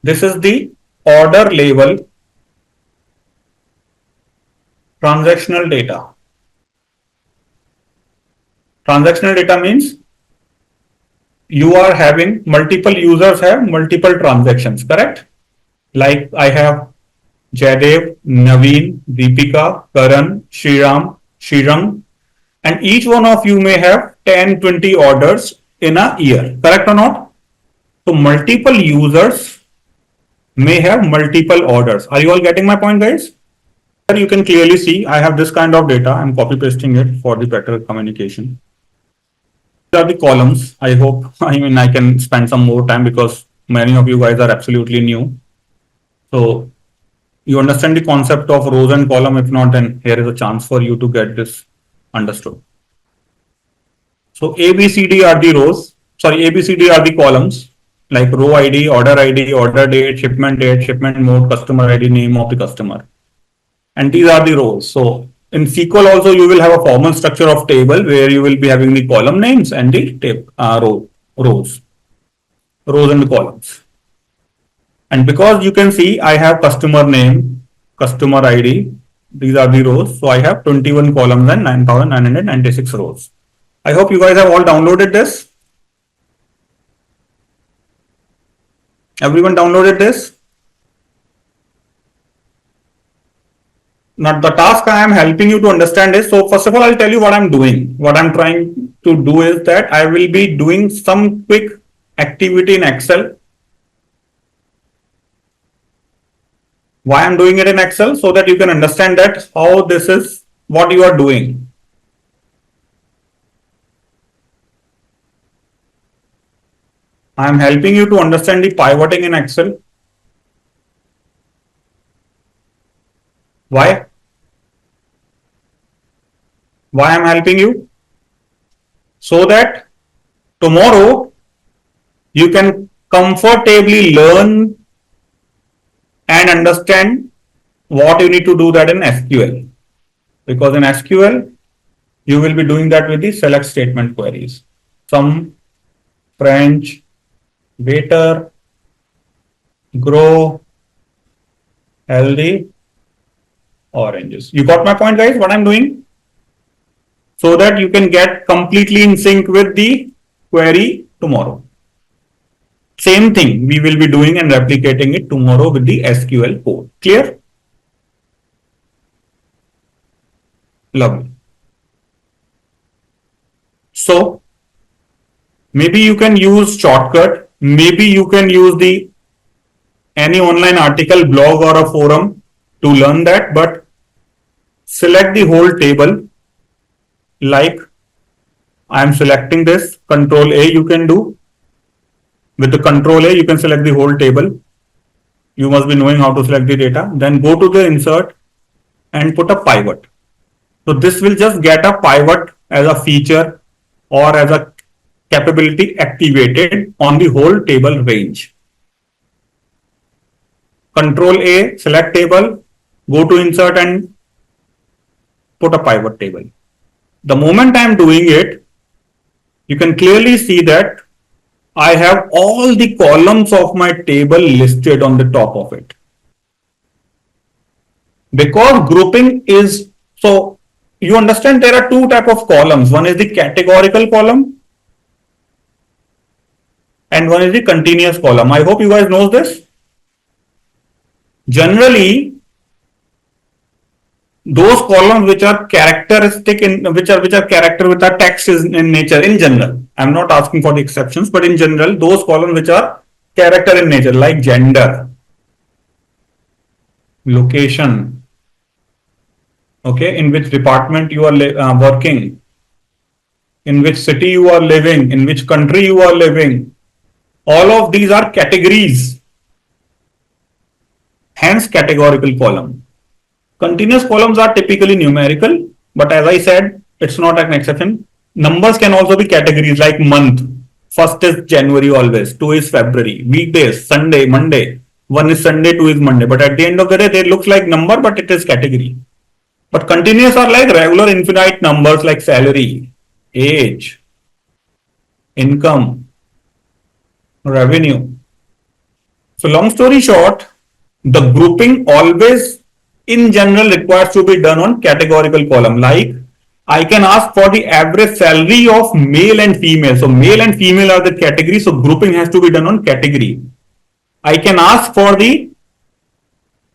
This is the order label transactional data. Transactional data means you are having multiple users have multiple transactions, correct? Like I have Jaidev, Naveen, Deepika, Karan, Srirang, and each one of you may have 10, 20 orders in a year, correct or not? So multiple users may have multiple orders. Are you all getting my point, guys? Here you can clearly see I have this kind of data. I'm copy pasting it for the better communication. These are the columns. I hope, I can spend some more time because many of you guys are absolutely new. So you understand the concept of rows and column. If not, then here is a chance for you to get this understood. So A, B, C, D are the rows. Sorry, A, B, C, D are the columns like row ID, order date, shipment mode, customer ID, name of the customer. And these are the rows. So in SQL also you will have a formal structure of table where you will be having the column names and the rows and the columns. And because you can see I have customer name, customer ID, these are the rows. So I have 21 columns and 9,996 rows. I hope you guys have all downloaded this. Everyone downloaded this? Now the task I am helping you to understand is, so first of all, I'll tell you what I'm doing. What I'm trying to do is that I will be doing some quick activity in Excel. Why I'm doing it in Excel? So that you can understand that how this is what you are doing. I'm helping you to understand the pivoting in Excel. Why? Why I'm helping you? So that tomorrow you can comfortably learn and understand what you need to do that in SQL. Because in SQL, you will be doing that with the select statement queries. Sum, French, waiter, grow, healthy, oranges. You got my point, guys, what I'm doing? So that you can get completely in sync with the query tomorrow. Same thing we will be doing and replicating it tomorrow with the SQL code. Clear? Lovely. So maybe you can use shortcut. Maybe you can use the any online article, blog or a forum to learn that, but select the whole table. Like I am selecting this, Control A you can do. With the Control A you can select the whole table. You must be knowing how to select the data. Then go to the insert and put a pivot. So this will just get a pivot as a feature or as a capability activated on the whole table range. Control A, select table, go to insert and put a pivot table. The moment I am doing it, you can clearly see that I have all the columns of my table listed on the top of it. Because grouping is, so you understand there are two types of columns. One is the categorical column and one is the continuous column. I hope you guys know this. Generally, those columns which are characteristic in which are character with a text is in nature in general. I'm not asking for the exceptions, but in general, those columns which are character in nature, like gender, location, okay, in which department you are working, in which city you are living, in which country you are living. All of these are categories. Hence, categorical column. Continuous columns are typically numerical, but as I said, it's not an exception. Numbers can also be categories like month. First is January always, 2 is February, weekdays, Sunday, Monday, 1 is Sunday, 2 is Monday. But at the end of the day, they look like number, but it is category. But continuous are like regular infinite numbers like salary, age, income, revenue. So long story short, the grouping always in general requires to be done on categorical column. Like I can ask for the average salary of male and female. So male and female are the category. So grouping has to be done on category. I can ask for the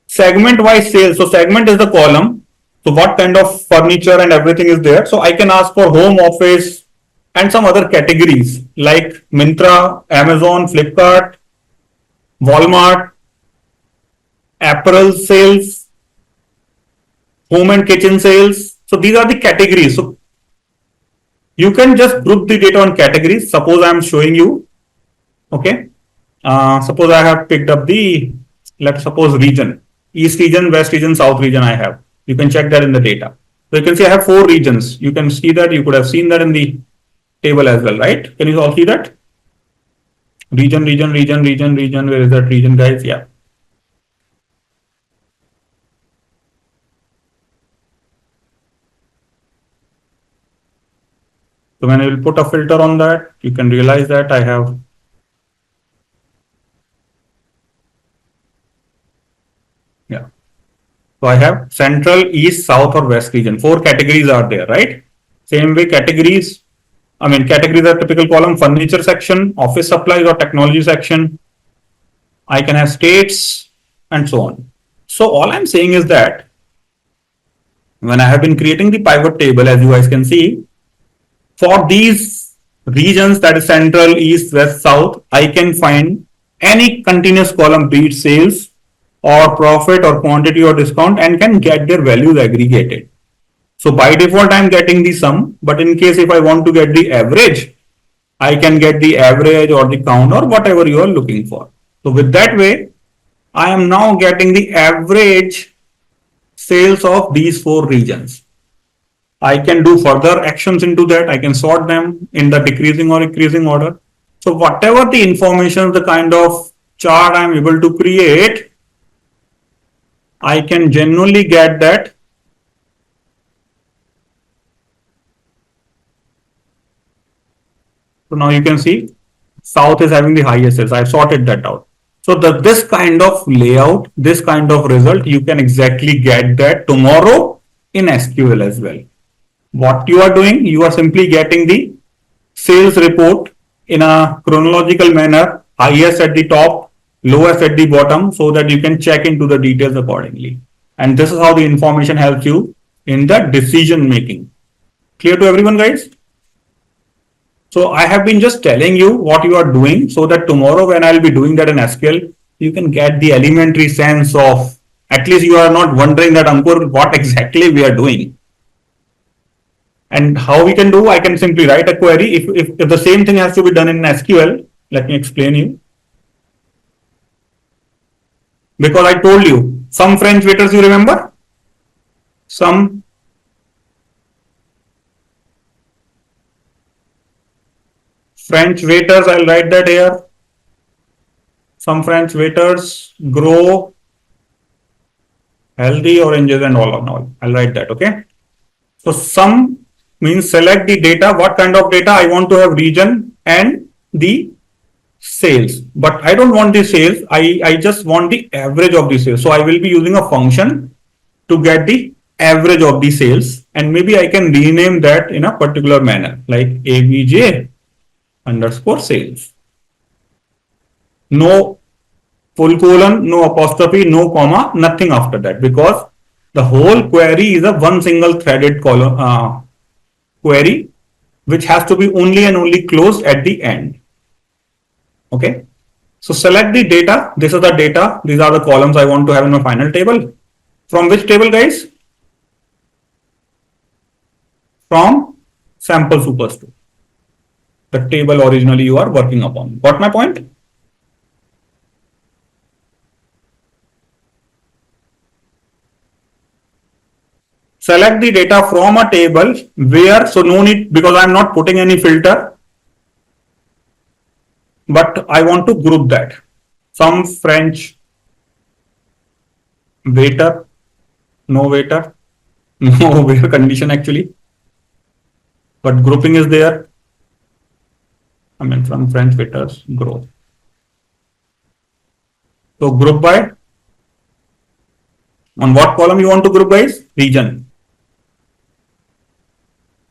segment wise sales. So segment is the column. So what kind of furniture and everything is there. So I can ask for home, office and some other categories like Myntra, Amazon, Flipkart, Walmart, apparel sales, home and kitchen sales. So these are the categories. So you can just group the data on categories. Suppose I am showing you, okay. Suppose I have picked up the, let's suppose region, East region, West region, South region I have. You can check that in the data. So you can see I have 4 regions. You can see that, you could have seen that in the table as well, right? Can you all see that? Region, region, region, region, region. Where is that region, guys? Yeah. So when I will put a filter on that, you can realize that I have So I have central, east, south or west region. 4 categories are there, right? Same way categories are typical column, furniture section, office supplies or technology section. I can have states and so on. So all I'm saying is that when I have been creating the pivot table, as you guys can see, for these regions, that is central, east, west, south, I can find any continuous column, be it sales or profit or quantity or discount, and can get their values aggregated. So by default, I'm getting the sum, but in case if I want to get the average, I can get the average or the count or whatever you are looking for. So with that way, I am now getting the average sales of these 4 regions. I can do further actions into that. I can sort them in the decreasing or increasing order. So whatever the information, the kind of chart I'm able to create, I can genuinely get that. So now you can see South is having the highest sales. I've sorted that out. So this kind of layout, this kind of result, you can exactly get that tomorrow in SQL as well. What you are doing, you are simply getting the sales report in a chronological manner, highest at the top, lowest at the bottom, so that you can check into the details accordingly. And this is how the information helps you in the decision making. Clear to everyone, guys? So I have been just telling you what you are doing so that tomorrow when I'll be doing that in SQL, you can get the elementary sense of, at least you are not wondering that Ankur, what exactly we are doing. And how we can do, I can simply write a query. If the same thing has to be done in SQL, let me explain you. Because I told you, some French waiters, you remember? Some French waiters, I'll write that here. Some French waiters grow healthy oranges and all and all. I'll write that, okay? So sum means select the data, what kind of data I want to have, region and the sales. But I don't want the sales, I just want the average of the sales. So I will be using a function to get the average of the sales, and maybe I can rename that in a particular manner like ABJ underscore sales. No full colon, no apostrophe, no comma, nothing after that, because the whole query is a one single threaded column query which has to be only and only closed at the end. Okay. So select the data. This is the data. These are the columns I want to have in my final table. From which table, guys? From sample superstore, the table originally you are working upon. Got my point? Select the data from a table where, so no need, because I'm not putting any filter, but I want to group that. Some French waiter, no waiter, no where condition actually, but grouping is there. I mean, from French waiters, grow. So group by, on what column you want to group by is region.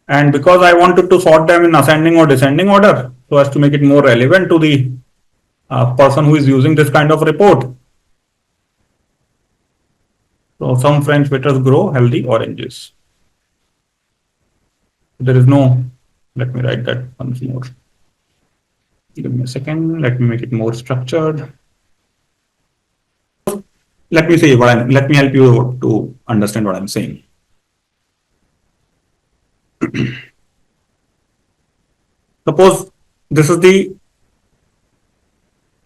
And because I wanted to sort them in ascending or descending order, so as to make it more relevant to the person who is using this kind of report. So some French waiters grow healthy oranges. There is no, let me write that once more. Give me a second, let me make it more structured. Let me say let me help you to understand what I'm saying. Suppose this is the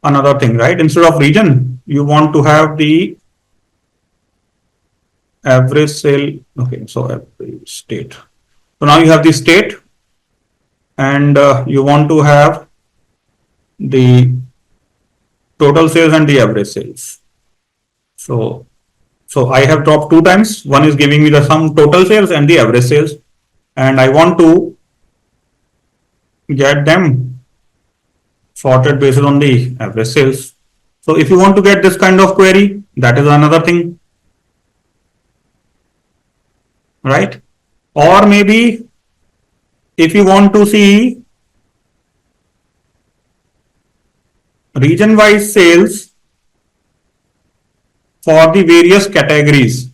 another thing, right? Instead of region, you want to have the average sale. Okay, so average state. So now you have the state, and you want to have the total sales and the average sales. So I have dropped two times. One is giving me the sum total sales and the average sales, and I want to get them sorted based on the average sales. So if you want to get this kind of query, that is another thing, right? Or maybe if you want to see region wise sales for the various categories,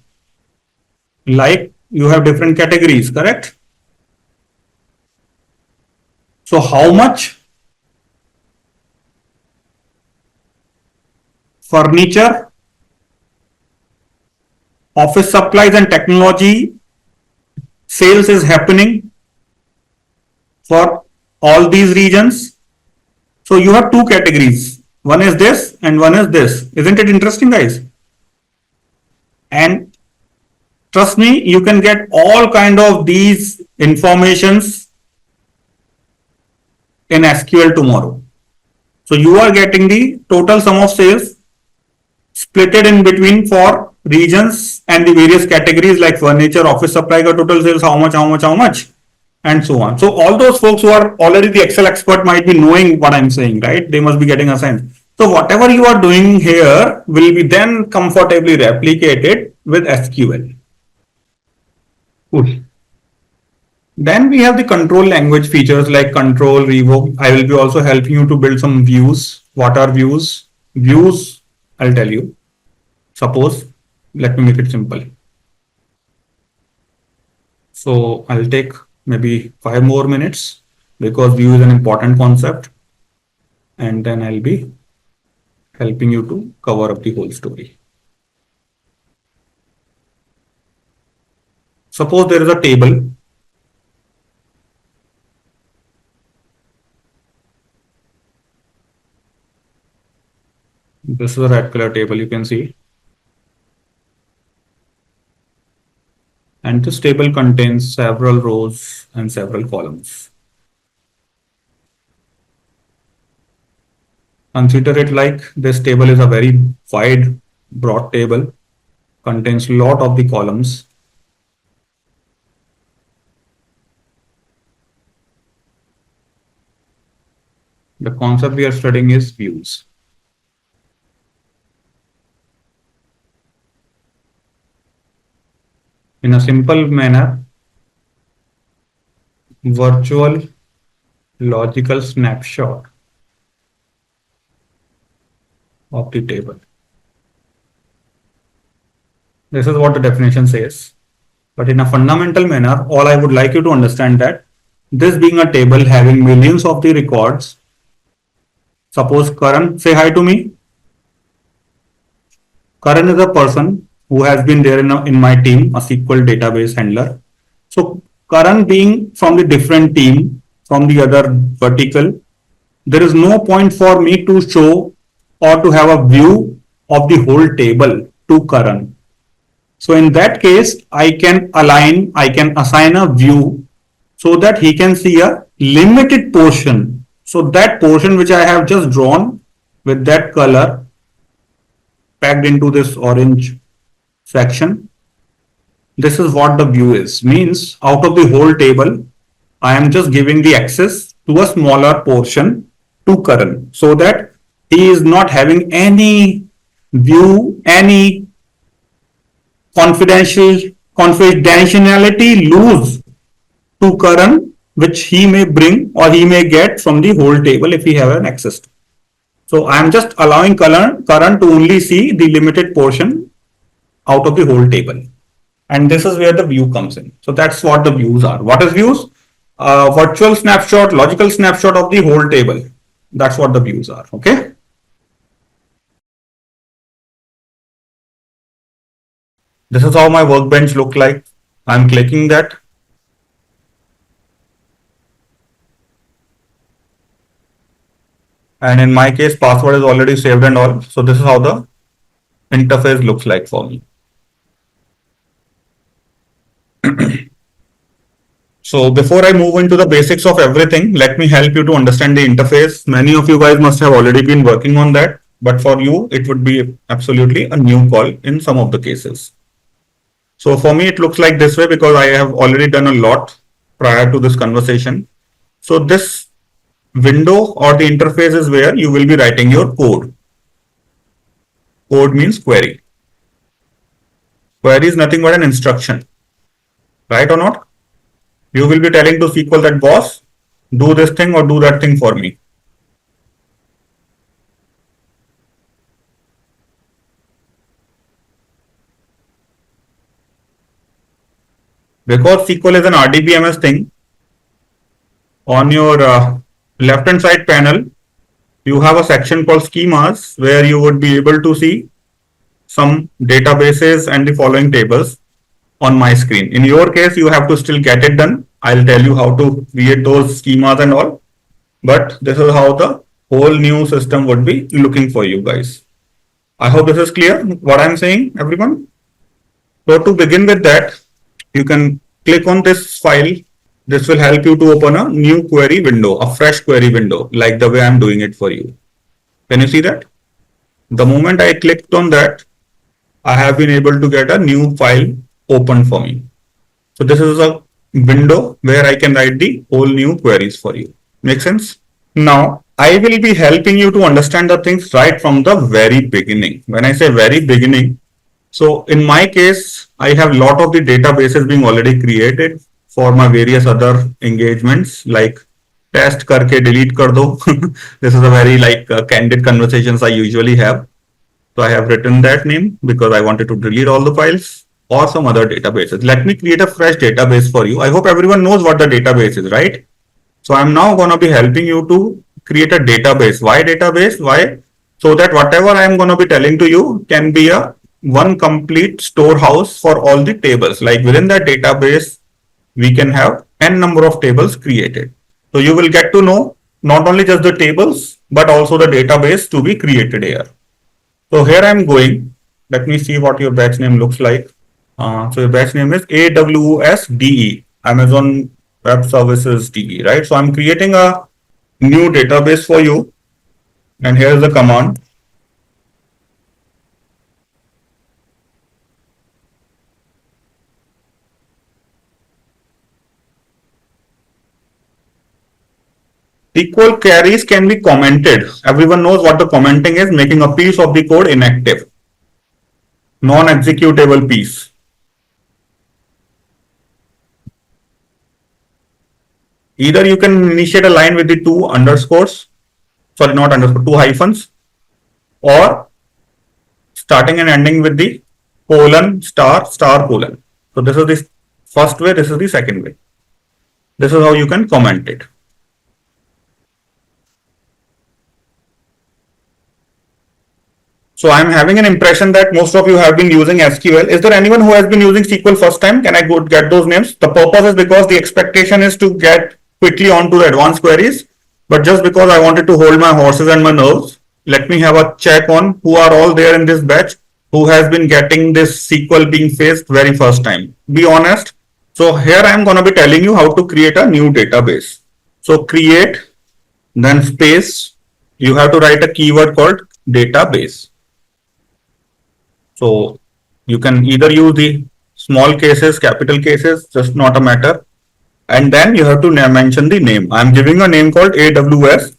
like you have different categories, correct? So how much furniture, office supplies and technology sales is happening for all these regions? So you have two categories. One is this and one is this. Isn't it interesting, guys? And trust me, you can get all kind of these informations in SQL tomorrow. So you are getting the total sum of sales splitted in between for regions and the various categories like furniture, office supply, total sales, how much, and so on. So all those folks who are already the Excel expert might be knowing what I'm saying, right? They must be getting a sense. So whatever you are doing here will be then comfortably replicated with SQL. Cool. Then we have the control language features like control, revoke. I will be also helping you to build some views. What are views? Views, I'll tell you. Suppose, let me make it simple. So I'll take maybe 5 more minutes because view is an important concept, and then I'll be helping you to cover up the whole story. Suppose there is a table. This is a red color table, you can see. And this table contains several rows and several columns. Consider it like this table is a very wide, broad table, contains a lot of the columns. The concept we are studying is views. In a simple manner, virtual logical snapshot of the table. This is what the definition says. But in a fundamental manner, all I would like you to understand that this being a table having millions of the records. Suppose Karan, say hi to me. Karan is a person who has been there in my team, a SQL database handler. So Karan being from the different team, from the other vertical, there is no point for me to show or to have a view of the whole table to Karan. So in that case, I can assign a view so that he can see a limited portion. So that portion which I have just drawn with that color packed into this orange section, this is what the view is. Means out of the whole table, I am just giving the access to a smaller portion to Karan so that he is not having any view, any confidentiality lose to Karan, which he may bring or he may get from the whole table if he have an access to. So I am just allowing Karan to only see the limited portion out of the whole table. And this is where the view comes in. So that's what the views are. What is views? Virtual snapshot, logical snapshot of the whole table. That's what the views are. Okay. This is how my workbench look like. I'm clicking that. And in my case, password is already saved and all. So this is how the interface looks like for me. So before I move into the basics of everything, let me help you to understand the interface. Many of you guys must have already been working on that, but for you, it would be absolutely a new call in some of the cases. So for me, it looks like this way because I have already done a lot prior to this conversation. So this window or the interface is where you will be writing your code. Code means query. Query is nothing but an instruction, right or not? You will be telling to SQL that boss, do this thing or do that thing for me. Because SQL is an RDBMS thing, on your left hand side panel, you have a section called schemas where you would be able to see some databases and the following tables on my screen. In your case, you have to still get it done. I'll tell you how to create those schemas and all. But this is how the whole new system would be looking for you guys. I hope this is clear what I'm saying, everyone. So to begin with that, you can click on this file. This will help you to open a new query window, a fresh query window, like the way I'm doing it for you. Can you see that? The moment I clicked on that, I have been able to get a new file open for me. So this is a window where I can write the whole new queries for you. Make sense? Now, I will be helping you to understand the things right from the very beginning. When I say very beginning, so in my case, I have a lot of the databases being already created for my various other engagements like test karke delete kar do. This is a very candid conversations I usually have. So I have written that name because I wanted to delete all the files or some other databases. Let me create a fresh database for you. I hope everyone knows what the database is, right? So I'm now going to be helping you to create a database. Why database? Why? So that whatever I'm going to be telling to you can be a one complete storehouse for all the tables. Like within that database, we can have n number of tables created. So you will get to know not only just the tables, but also the database to be created here. So here I'm going. Let me see what your batch name looks like. So your batch name is AWS DE, Amazon Web Services DE, right? So I'm creating a new database for you. And here's the command. SQL queries can be commented. Everyone knows what the commenting is, making a piece of the code inactive, non-executable piece. Either you can initiate a line with the two underscores, sorry, not underscore, two hyphens, or starting and ending with the colon, star, star, colon. So this is the first way, this is the second way. This is how you can comment it. So I'm having an impression that most of you have been using SQL. Is there anyone who has been using SQL first time? Can I go get those names? The purpose is because the expectation is to get quickly onto the advanced queries. But just because I wanted to hold my horses and my nerves, let me have a check on who are all there in this batch who has been getting this SQL being faced very first time. Be honest. So here I'm going to be telling you how to create a new database. So create, then space, you have to write a keyword called database. So you can either use the small cases, capital cases, just not a matter. And then you have to mention the name. I'm giving a name called AWS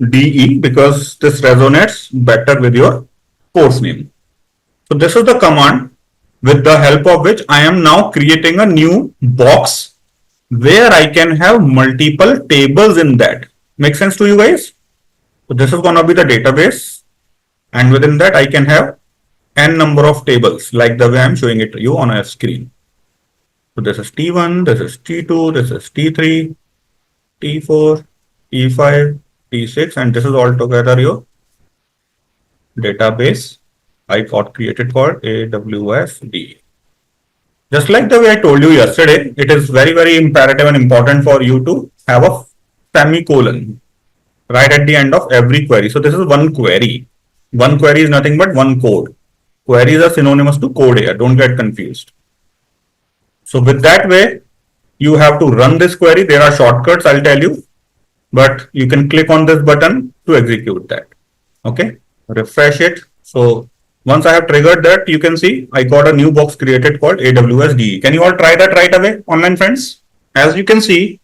DE because this resonates better with your course name. So this is the command with the help of which I am now creating a new box where I can have multiple tables in that. Make sense to you guys? So this is going to be the database, and within that I can have n number of tables like the way I'm showing it to you on a screen. So this is T1, this is T2, this is T3, T4, T5, T6, and this is altogether your database I got created for AWS DE. Just like the way I told you yesterday, it is very, very imperative and important for you to have a semicolon right at the end of every query. So this is one query. One query is nothing but one code. Queries are synonymous to code here. Don't get confused. So with that way, you have to run this query. There are shortcuts, I'll tell you, but you can click on this button to execute that. Okay, refresh it. So once I have triggered that, you can see I got a new box created called AWS DE. Can you all try that right away, online friends? As you can see,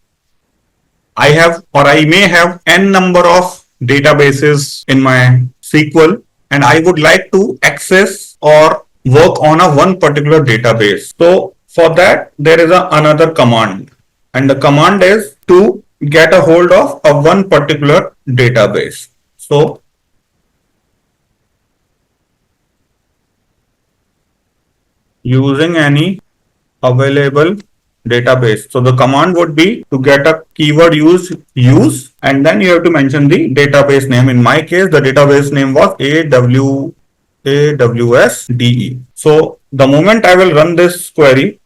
I have, or I may have n number of databases in my SQL, and I would like to access or work on a one particular database. So for that, there is another command, and the command is to get a hold of a one particular database. So using any available database. So the command would be to get a keyword use, and then you have to mention the database name. In my case, the database name was AWS DE. So the moment I will run this query,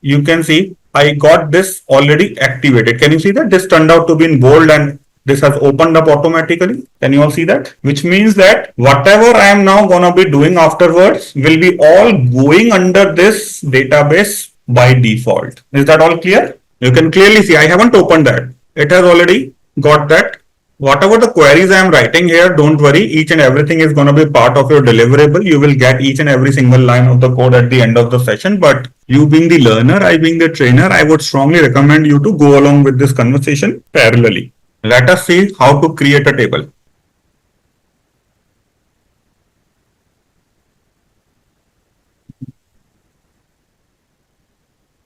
you can see I got this already activated. Can you see that? This turned out to be in bold and this has opened up automatically. Can you all see that? Which means that whatever I am now going to be doing afterwards will be all going under this database by default. Is that all clear? You can clearly see I haven't opened that. It has already got that. Whatever the queries I am writing here, don't worry, each and everything is going to be part of your deliverable. You will get each and every single line of the code at the end of the session. But you being the learner, I being the trainer, I would strongly recommend you to go along with this conversation parallelly. Let us see how to create a table.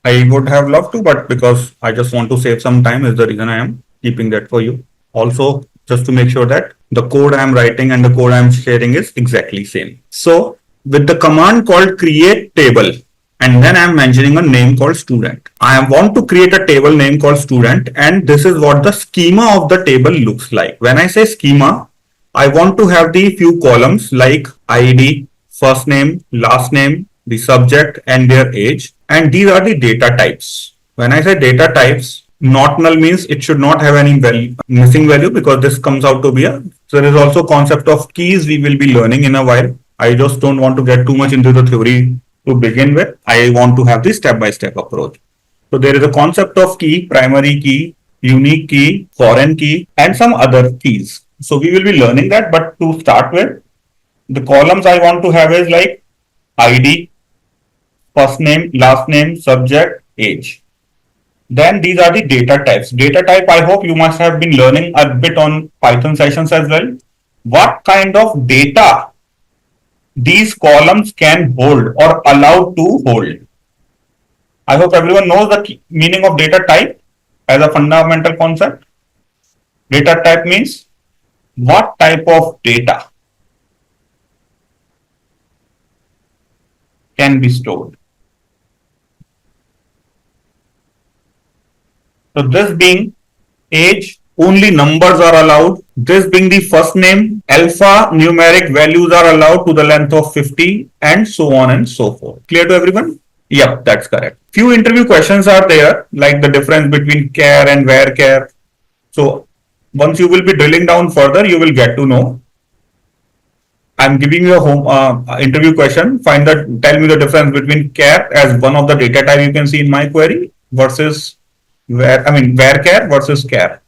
I would have loved to, but because I just want to save some time is the reason I am keeping that for you. Also, just to make sure that the code I am writing and the code I am sharing is exactly same. So with the command called create table, and then I'm mentioning a name called student. I want to create a table name called student, and this is what the schema of the table looks like. When I say schema, I want to have the few columns like ID, first name, last name, the subject and their age, and these are the data types. When I say data types, not null means it should not have any value, missing value, because this comes out to be a, so there is also concept of keys we will be learning in a while. I just don't want to get too much into the theory to begin with. I want to have the step-by-step approach. So there is a concept of key, primary key, unique key, foreign key, and some other keys. So we will be learning that, but to start with, the columns I want to have is like ID, first name, last name, subject, age. Then these are the data types. Data type, I hope you must have been learning a bit on Python sessions as well. What kind of data these columns can hold or allowed to hold. I hope everyone knows the meaning of data type as a fundamental concept. Data type means what type of data can be stored. So this being age, only numbers are allowed. This being the first name, alpha numeric values are allowed to the length of 50 and so on and so forth. Clear to everyone? Yep, that's correct. Few interview questions are there, like the difference between care and where care. So once you will be drilling down further, you will get to know. I'm giving you a home interview question. Tell me the difference between care as one of the data type you can see in my query versus where care versus care.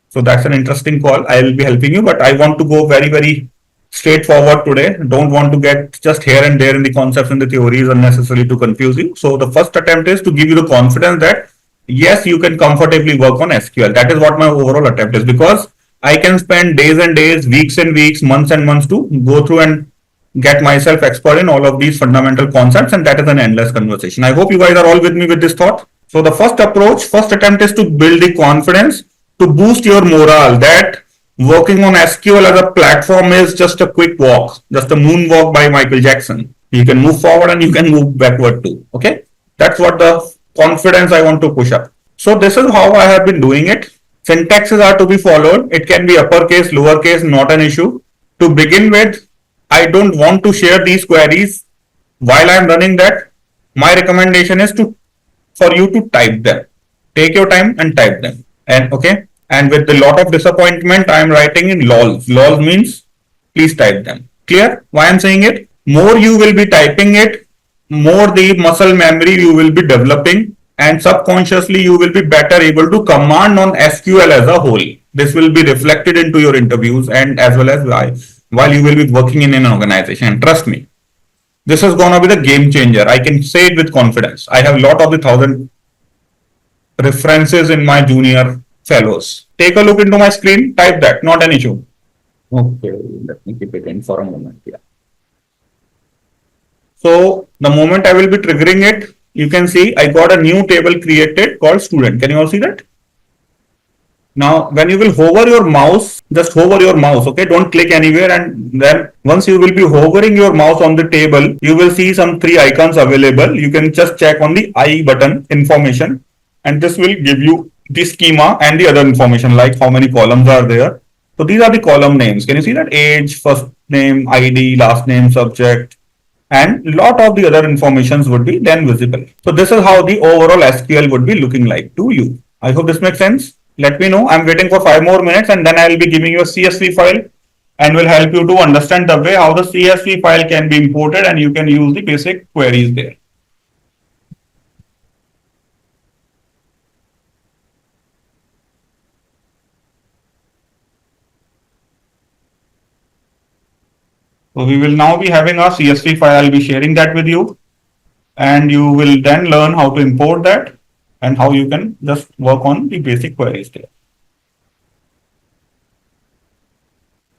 So that's an interesting call. I will be helping you, but I want to go very, very straightforward today. Don't want to get just here and there in the concepts and the theories unnecessarily to confuse you. So the first attempt is to give you the confidence that yes, you can comfortably work on SQL. That is what my overall attempt is, because I can spend days and days, weeks and weeks, months and months to go through and get myself expert in all of these fundamental concepts, and that is an endless conversation. I hope you guys are all with me with this thought. So the first attempt is to build the confidence, to boost your morale that working on SQL as a platform is just a quick walk, just a moonwalk by Michael Jackson. You can move forward and you can move backward too. Okay, that's what the confidence I want to push up. So this is how I have been doing it. Syntaxes are to be followed. It can be uppercase, lowercase, not an issue. To begin with, I don't want to share these queries while I'm running that. My recommendation is for you to type them. Take your time and type them. And okay. And with a lot of disappointment, I'm writing in lols. Lols means please type them. Clear? Why I'm saying it? More you will be typing it, more the muscle memory you will be developing, and subconsciously you will be better able to command on SQL as a whole. This will be reflected into your interviews and as well as while you will be working in an organization. And trust me, this is gonna be the game changer. I can say it with confidence. I have a lot of the 1,000 references in my junior fellows. Take a look into my screen, type that, not an issue. Okay, let me keep it in for a moment. Yeah. So the moment I will be triggering it, you can see I got a new table created called student. Can you all see that? Now, when you will hover your mouse, just hover your mouse, okay? Don't click anywhere, and then once you will be hovering your mouse on the table, you will see some 3 icons available. You can just check on the I button information, and this will give you the schema and the other information like how many columns are there. So these are the column names. Can you see that? Age, first name, ID, last name, subject, and lot of the other informations would be then visible. So this is how the overall SQL would be looking like to you. I hope this makes sense. Let me know. I'm waiting for 5 more minutes, and then I will be giving you a CSV file and will help you to understand the way how the CSV file can be imported and you can use the basic queries there. So we will now be having our CSV file. I'll be sharing that with you, and you will then learn how to import that and how you can just work on the basic queries there.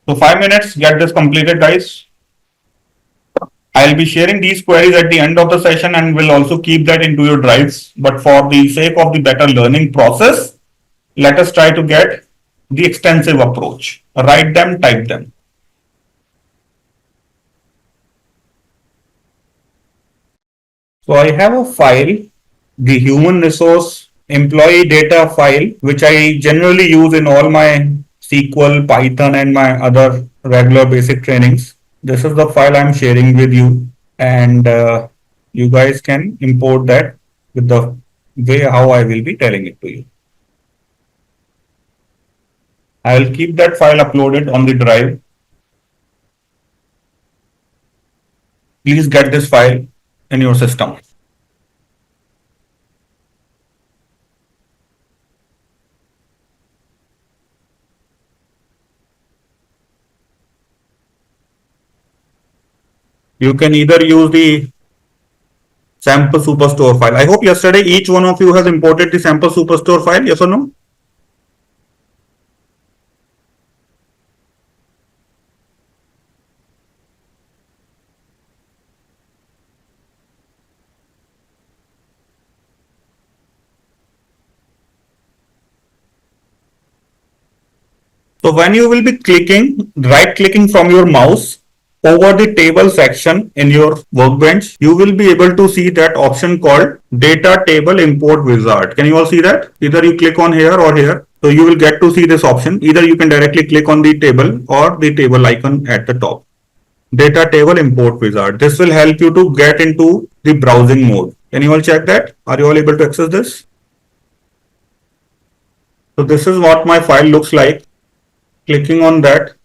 So 5 minutes, get this completed, guys. I'll be sharing these queries at the end of the session and will also keep that into your drives. But for the sake of the better learning process, let us try to get the extensive approach. Write them, type them. So I have a file, the human resource employee data file, which I generally use in all my SQL, Python, and my other regular basic trainings. This is the file I'm sharing with you, and you guys can import that with the way how I will be telling it to you. I will keep that file uploaded on the drive. Please get this file in your system. You can either use the sample superstore file. I hope yesterday each one of you has imported the sample superstore file, yes or no? So when you will be clicking, right clicking from your mouse over the table section in your workbench, you will be able to see that option called data table import wizard. Can you all see that? Either you click on here or here. So you will get to see this option. Either you can directly click on the table or the table icon at the top. Data table import wizard. This will help you to get into the browsing mode. Can you all check that? Are you all able to access this? So this is what my file looks like. Clicking on that,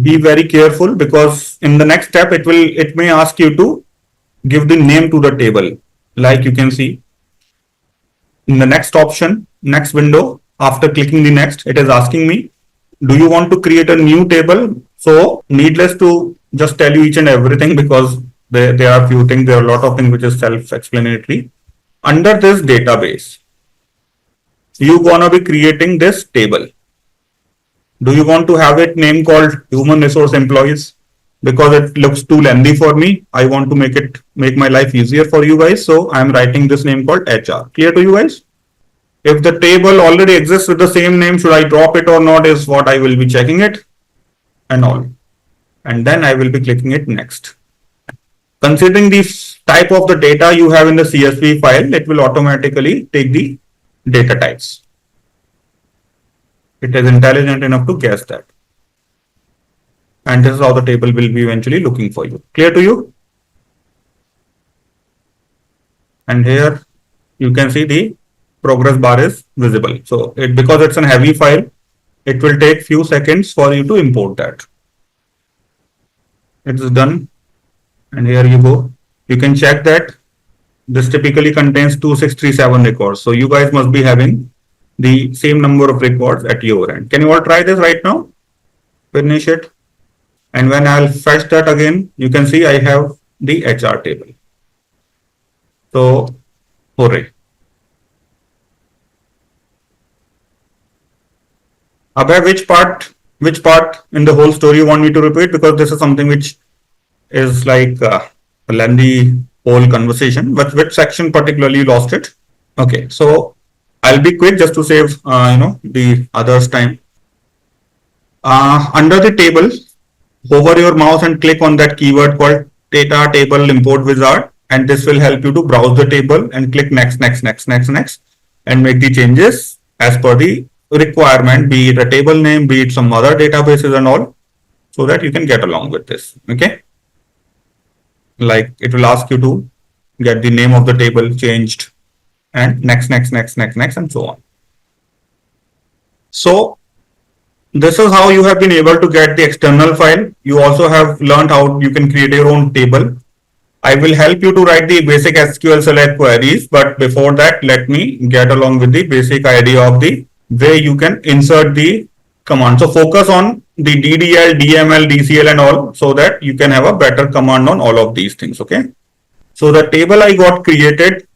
be very careful because in the next step it may ask you to give the name to the table. Like you can see in the next option, next window, after clicking the next, it is asking me, do you want to create a new table? So needless to just tell you each and everything because there are few things, there are a lot of things which is self-explanatory. Under this database, you gonna be creating this table. Do you want to have it name called human resource employees? Because it looks too lengthy for me. I want to make my life easier for you guys. So I'm writing this name called HR. Clear to you guys? If the table already exists with the same name, should I drop it or not is what I will be checking it and all. And then I will be clicking it next. Considering the type of the data you have in the CSV file, it will automatically take the data types. It is intelligent enough to guess that. And this is how the table will be eventually looking for you. Clear to you? And here you can see the progress bar is visible. So because it's a heavy file, it will take few seconds for you to import that. It is done. And here you go. You can check that this typically contains 2637 records. So you guys must be having the same number of records at your end. Can you all try this right now? Finish it. And when I'll fetch that again, you can see I have the HR table. So, hooray. Abhay, which part in the whole story you want me to repeat? Because this is something which is like a lengthy whole conversation. But which section particularly you lost it? Okay, so I'll be quick just to save the others' time. Under the table, hover your mouse and click on that keyword called data table import wizard, and this will help you to browse the table and click next and make the changes as per the requirement, be it a table name, be it some other databases and all, so that you can get along with this. Okay, like it will ask you to get the name of the table changed and next and so on. So this is how you have been able to get the external file. You also have learned how you can create your own table. I will help you to write the basic SQL select queries, but before that, let me get along with the basic idea of the way you can insert the command. So focus on the DDL, DML, DCL and all, so that you can have a better command on all of these things. Okay. So the table I got created,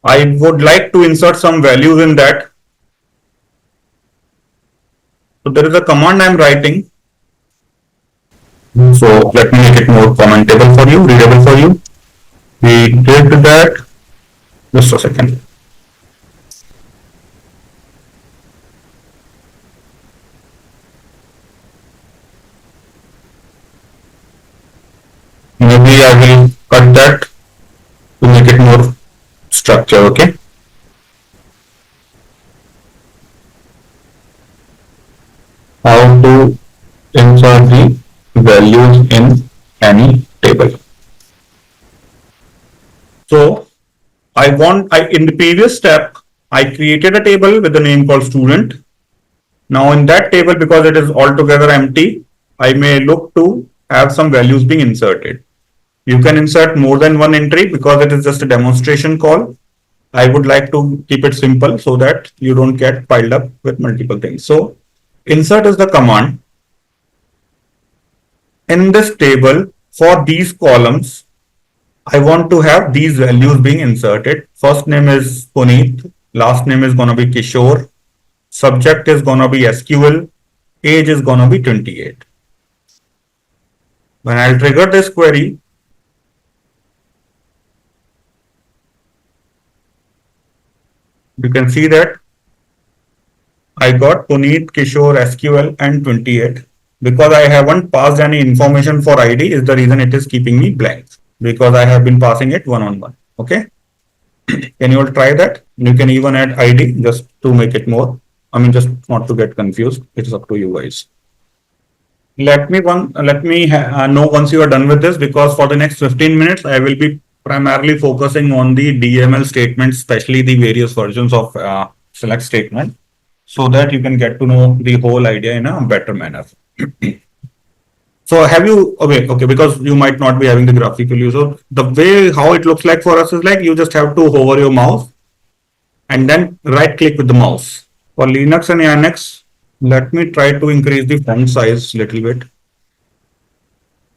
I would like to insert some values in that. So there is a command I'm writing. So let me make it more commentable for you, readable for you. We did that. Just a second. maybe I will cut that to make it more structure. Okay. How to insert the values in any table. So in the previous step, I created a table with the name called student. Now in that table, because it is altogether empty, I may look to have some values being inserted. You can insert more than one entry because it is just a demonstration call. I would like to keep it simple so that you don't get piled up with multiple things. So insert is the command. In this table, for these columns, I want to have these values being inserted. First name is Puneet, last name is going to be Kishore, subject is going to be SQL, age is going to be 28. When I'll trigger this query, you can see that I got Puneet, Kishore, SQL and 28. Because I haven't passed any information for ID is the reason it is keeping me blank, because I have been passing it one on one. Okay. Can you all try that? You can even add ID just to make it more. I mean, just not to get confused. It's up to you guys. Let me know once you are done with this, because for the next 15 minutes, I will be primarily focusing on the DML statements, especially the various versions of select statement, so that you can get to know the whole idea in a better manner. So have you, okay, because you might not be having the graphical view. So the way how it looks like for us is like you just have to hover your mouse and then right click with the mouse. For Linux and Linux, let me try to increase the font size a little bit.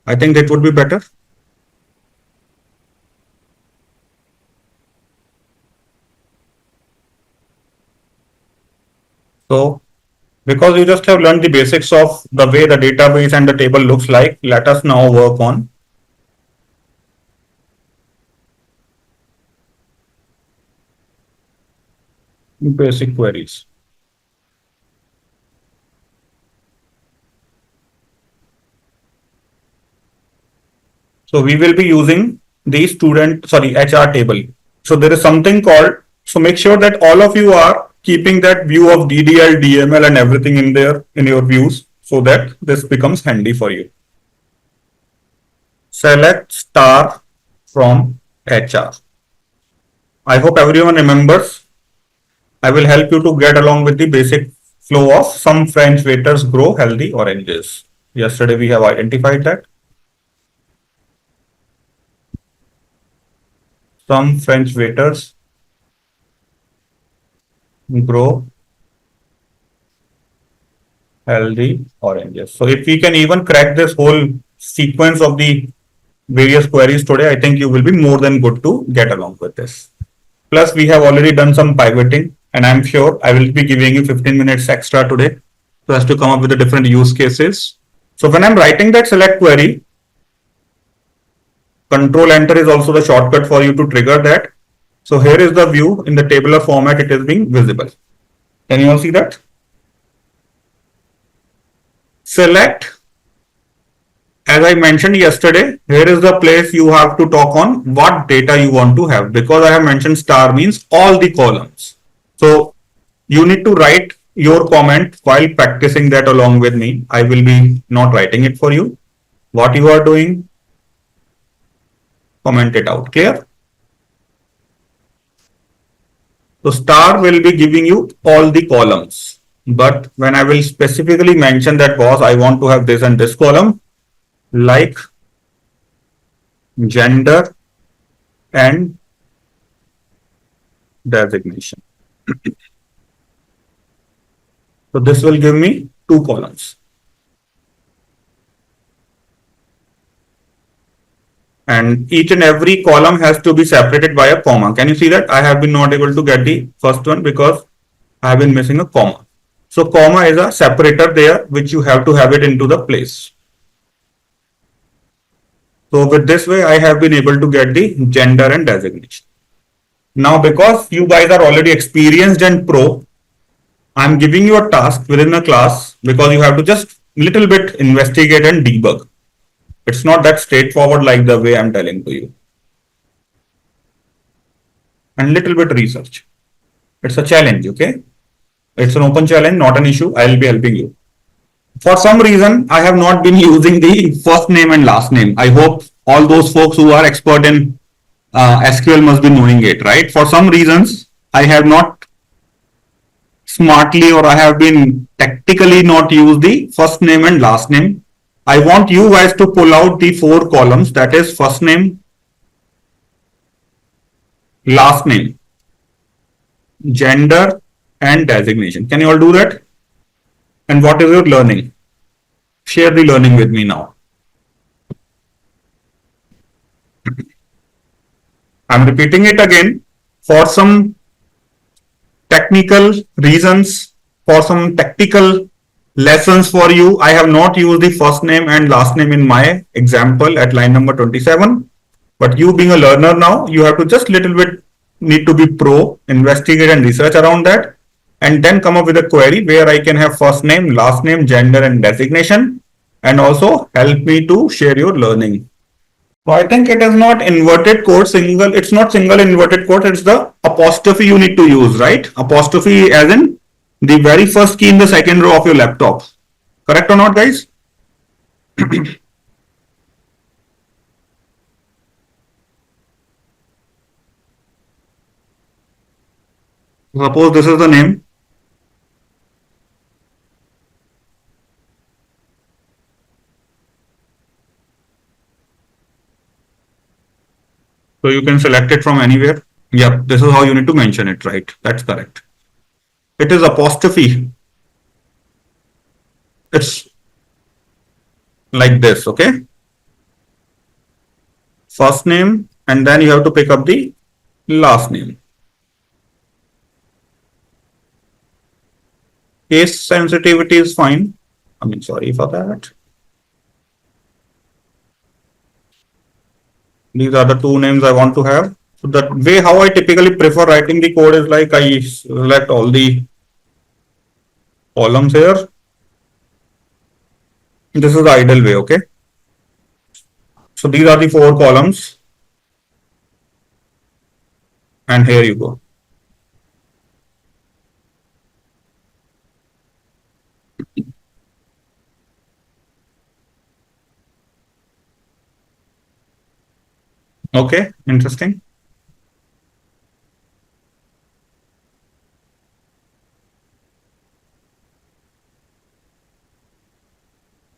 I think that would be better. So because you just have learned the basics of the way the database and the table looks like, let us now work on basic queries. So we will be using the HR table. So there is something called, so make sure that all of you are keeping that view of DDL, DML and everything in there in your views so that this becomes handy for you. Select star from HR. I hope everyone remembers. I will help you to get along with the basic flow of some French waiters grow healthy oranges. Yesterday we have identified that. Some French waiters grow healthy oranges. So if we can even crack this whole sequence of the various queries today, I think you will be more than good to get along with this. Plus we have already done some pivoting, and I'm sure I will be giving you 15 minutes extra today so as to come up with the different use cases. So when I'm writing that select query, Control Enter is also the shortcut for you to trigger that. So here is the view in the tabular format. It is being visible. Can you all see that? Select, as I mentioned yesterday, here is the place you have to talk on what data you want to have, because I have mentioned star means all the columns. So you need to write your comment while practicing that along with me. I will be not writing it for you. What you are doing, comment it out. Clear? So star will be giving you all the columns. But when I will specifically mention that, boss, I want to have this and this column, like gender and designation. So this will give me 2 columns. And each and every column has to be separated by a comma. Can you see that? I have been not able to get the first one because I have been missing a comma. So comma is a separator there, which you have to have it into the place. So with this way, I have been able to get the gender and designation. Now, because you guys are already experienced and pro, I'm giving you a task within a class because you have to just little bit investigate and debug. It's not that straightforward like the way I'm telling to you. And little bit research. It's a challenge, okay? It's an open challenge, not an issue. I'll be helping you. For some reason, I have not been using the first name and last name. I hope all those folks who are expert in SQL must be knowing it, right? For some reasons, I have not smartly or I have been tactically not used the first name and last name. I want you guys to pull out the four columns, that is first name, last name, gender, and designation. Can you all do that? And what is your learning? Share the learning with me now. I'm repeating it again for some technical reasons, for some tactical lessons for you. I have not used the first name and last name in my example at line number 27. But you being a learner now, you have to just little bit need to be pro, investigate and research around that, and then come up with a query where I can have first name, last name, gender, and designation, and also help me to share your learning. So I think it is not inverted code single, it's not single inverted quote, it's the apostrophe you need to use, right? Apostrophe as in the very first key in the second row of your laptop. Correct or not, guys? Suppose this is the name. So you can select it from anywhere. Yep, this is how you need to mention it, right? That's correct. It is apostrophe. It's like this, okay? First name, and then you have to pick up the last name. Case sensitivity is fine. I mean, sorry for that. These are the two names I want to have. So the way how I typically prefer writing the code is like I select all the columns here. This is the ideal way, okay? So these are the four columns. And here you go. Okay, interesting.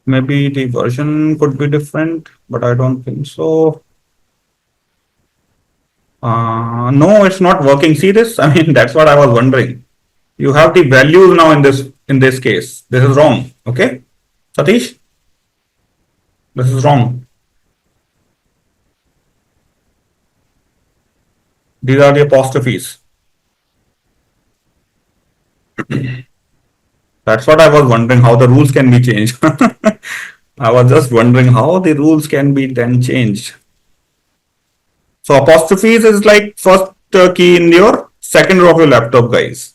Maybe the version could be different, but I don't think so. No, it's not working. See this? I mean, that's what I was wondering. You have the values now in this case. This is wrong. Okay, Satish, this is wrong. These are the apostrophes. That's what I was wondering how the rules can be changed. I was just wondering how the rules can be then changed. So apostrophes is like first key in your second row of your laptop, guys.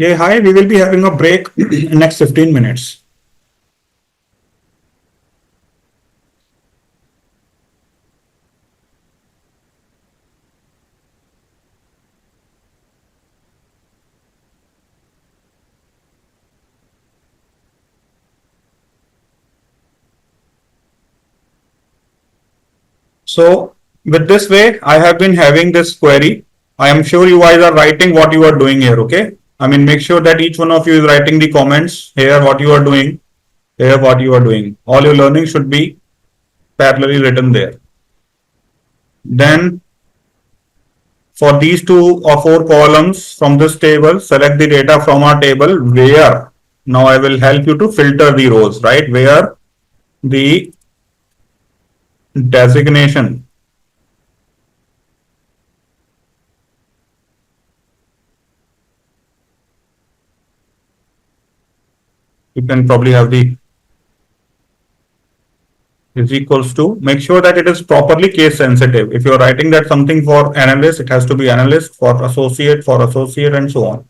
Yeah, hi, we will be having a break in next 15 minutes. So with this way, I have been having this query. I am sure you guys are writing what you are doing here, okay? I mean, make sure that each one of you is writing the comments here, what you are doing, here, what you are doing. All your learning should be parallelly written there. Then for these 2 or 4 columns from this table, select the data from our table where, now I will help you to filter the rows, right? Where the designation you can probably have the is equals to, make sure that it is properly case sensitive. If you're writing that something for analyst, it has to be analyst, for associate, and so on.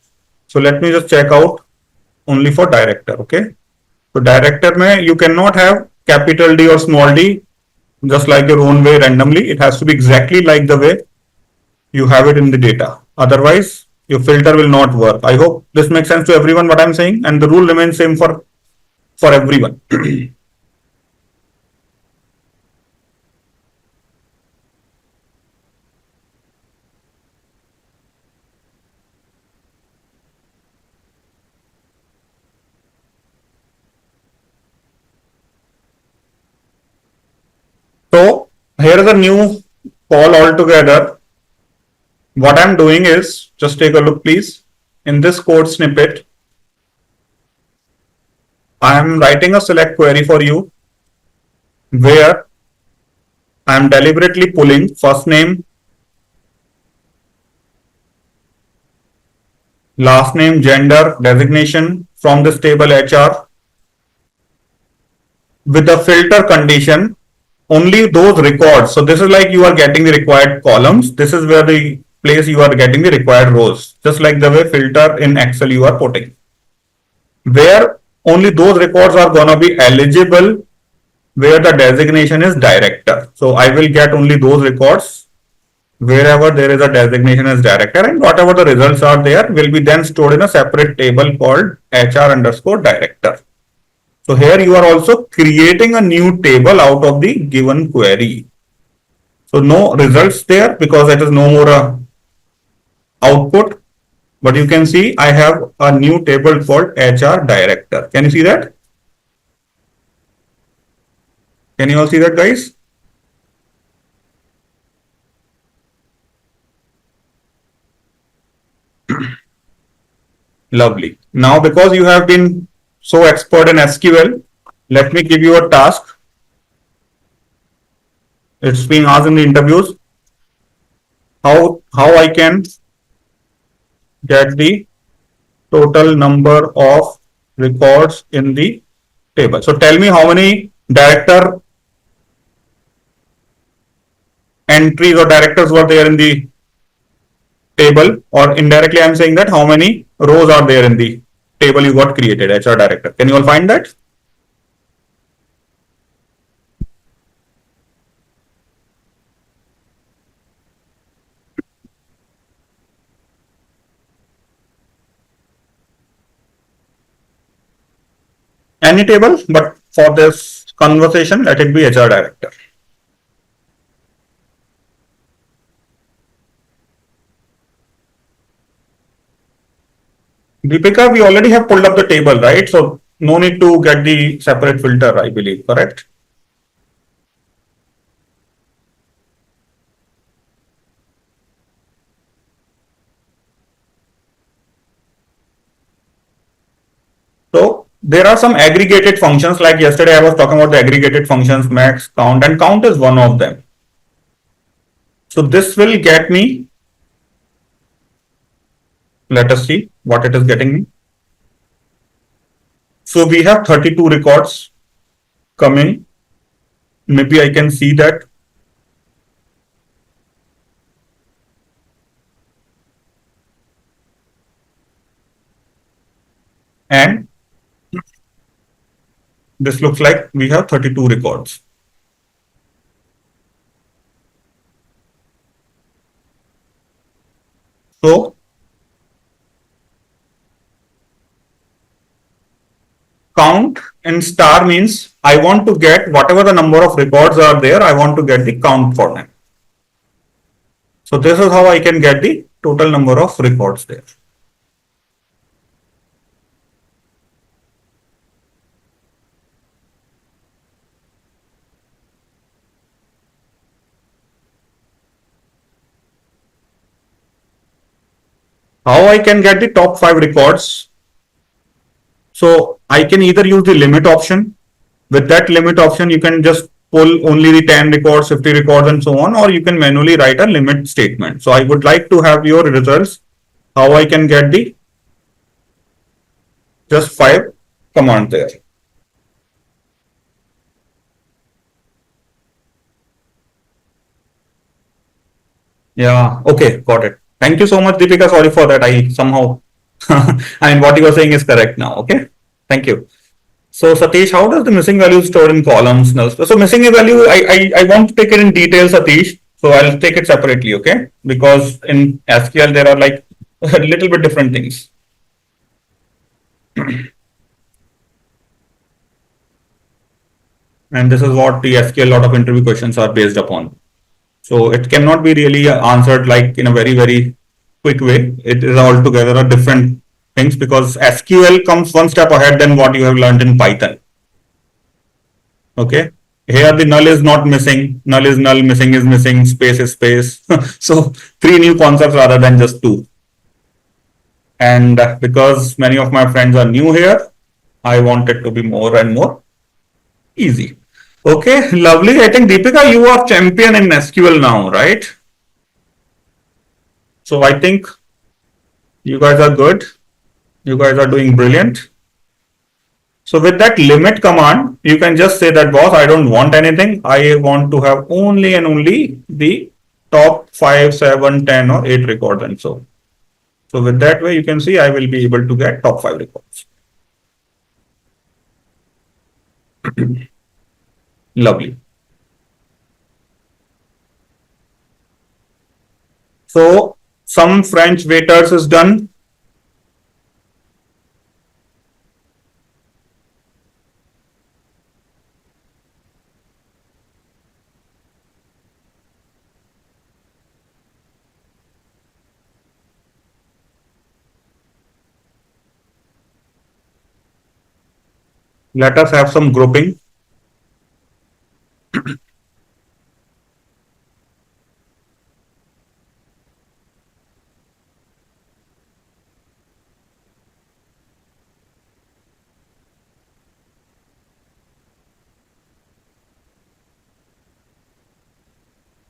So let me just check out only for director, okay? So director mein you cannot have capital D or small d just like your own way randomly. It has to be exactly like the way you have it in the data. Otherwise, your filter will not work. I hope this makes sense to everyone what I'm saying, and the rule remains same for everyone. So here is a new call altogether. What I'm doing is, just take a look please. In this code snippet, I'm writing a select query for you where I'm deliberately pulling first name, last name, gender, designation from this table HR with the filter condition only those records. So this is like you are getting the required columns. This is where the place you are getting the required rows, just like the way filter in Excel you are putting, where only those records are going to be eligible where the designation is director. So I will get only those records wherever there is a designation as director, and whatever the results are there will be then stored in a separate table called HR underscore director. So here you are also creating a new table out of the given query. So no results there because it is no more a output, but you can see I have a new table called HR director. Can you see that? Can you all see that, guys? Lovely. Now, because you have been so expert in SQL, let me give you a task. It's being asked in the interviews how I can get the total number of records in the table. So tell me how many director entries or directors were there in the table, or indirectly I'm saying that how many rows are there in the table you got created, HR director. Can you all find that? Any table, but for this conversation, let it be HR director. Deepika, we already have pulled up the table, right? So no need to get the separate filter, I believe, correct? So there are some aggregated functions, like yesterday I was talking about the aggregated functions, max, count, and count is one of them. So this will get me, let us see what it is getting me. So we have 32 records coming. Maybe I can see that. And this looks like we have 32 records. So count and star means I want to get whatever the number of records are there, I want to get the count for them. So this is how I can get the total number of records there. How I can get the top 5 records? So I can either use the limit option. With that limit option, you can just pull only the 10 records, 50 records and so on, or you can manually write a limit statement. So I would like to have your results, how I can get the just 5 commands there. Yeah, okay, got it. Thank you so much, Deepika. Sorry for that. I somehow, I mean, what you are saying is correct now. Okay, thank you. So Satish, how does the missing value store in columns? So missing a value, I want to take it in detail, Satish. So I'll take it separately, okay? Because in SQL there are like a little bit different things. And this is what the SQL lot of interview questions are based upon. So it cannot be really answered like in a very quick way. It is altogether a different things because SQL comes one step ahead than what you have learned in Python. Okay. Here the null is not missing, null is null, missing is missing, space is space. So 3 new concepts rather than just 2. And because many of my friends are new here, I want it to be more and more easy. Okay, lovely. I think Deepika, you are champion in SQL now, right? So I think you guys are good. You guys are doing brilliant. So with that limit command, you can just say that, boss, I don't want anything. I want to have only and only the top 5, 7, 10 or 8 records and so. So with that way, you can see I will be able to get top 5 records. Lovely. So some French waiters is done. Let us have some grouping.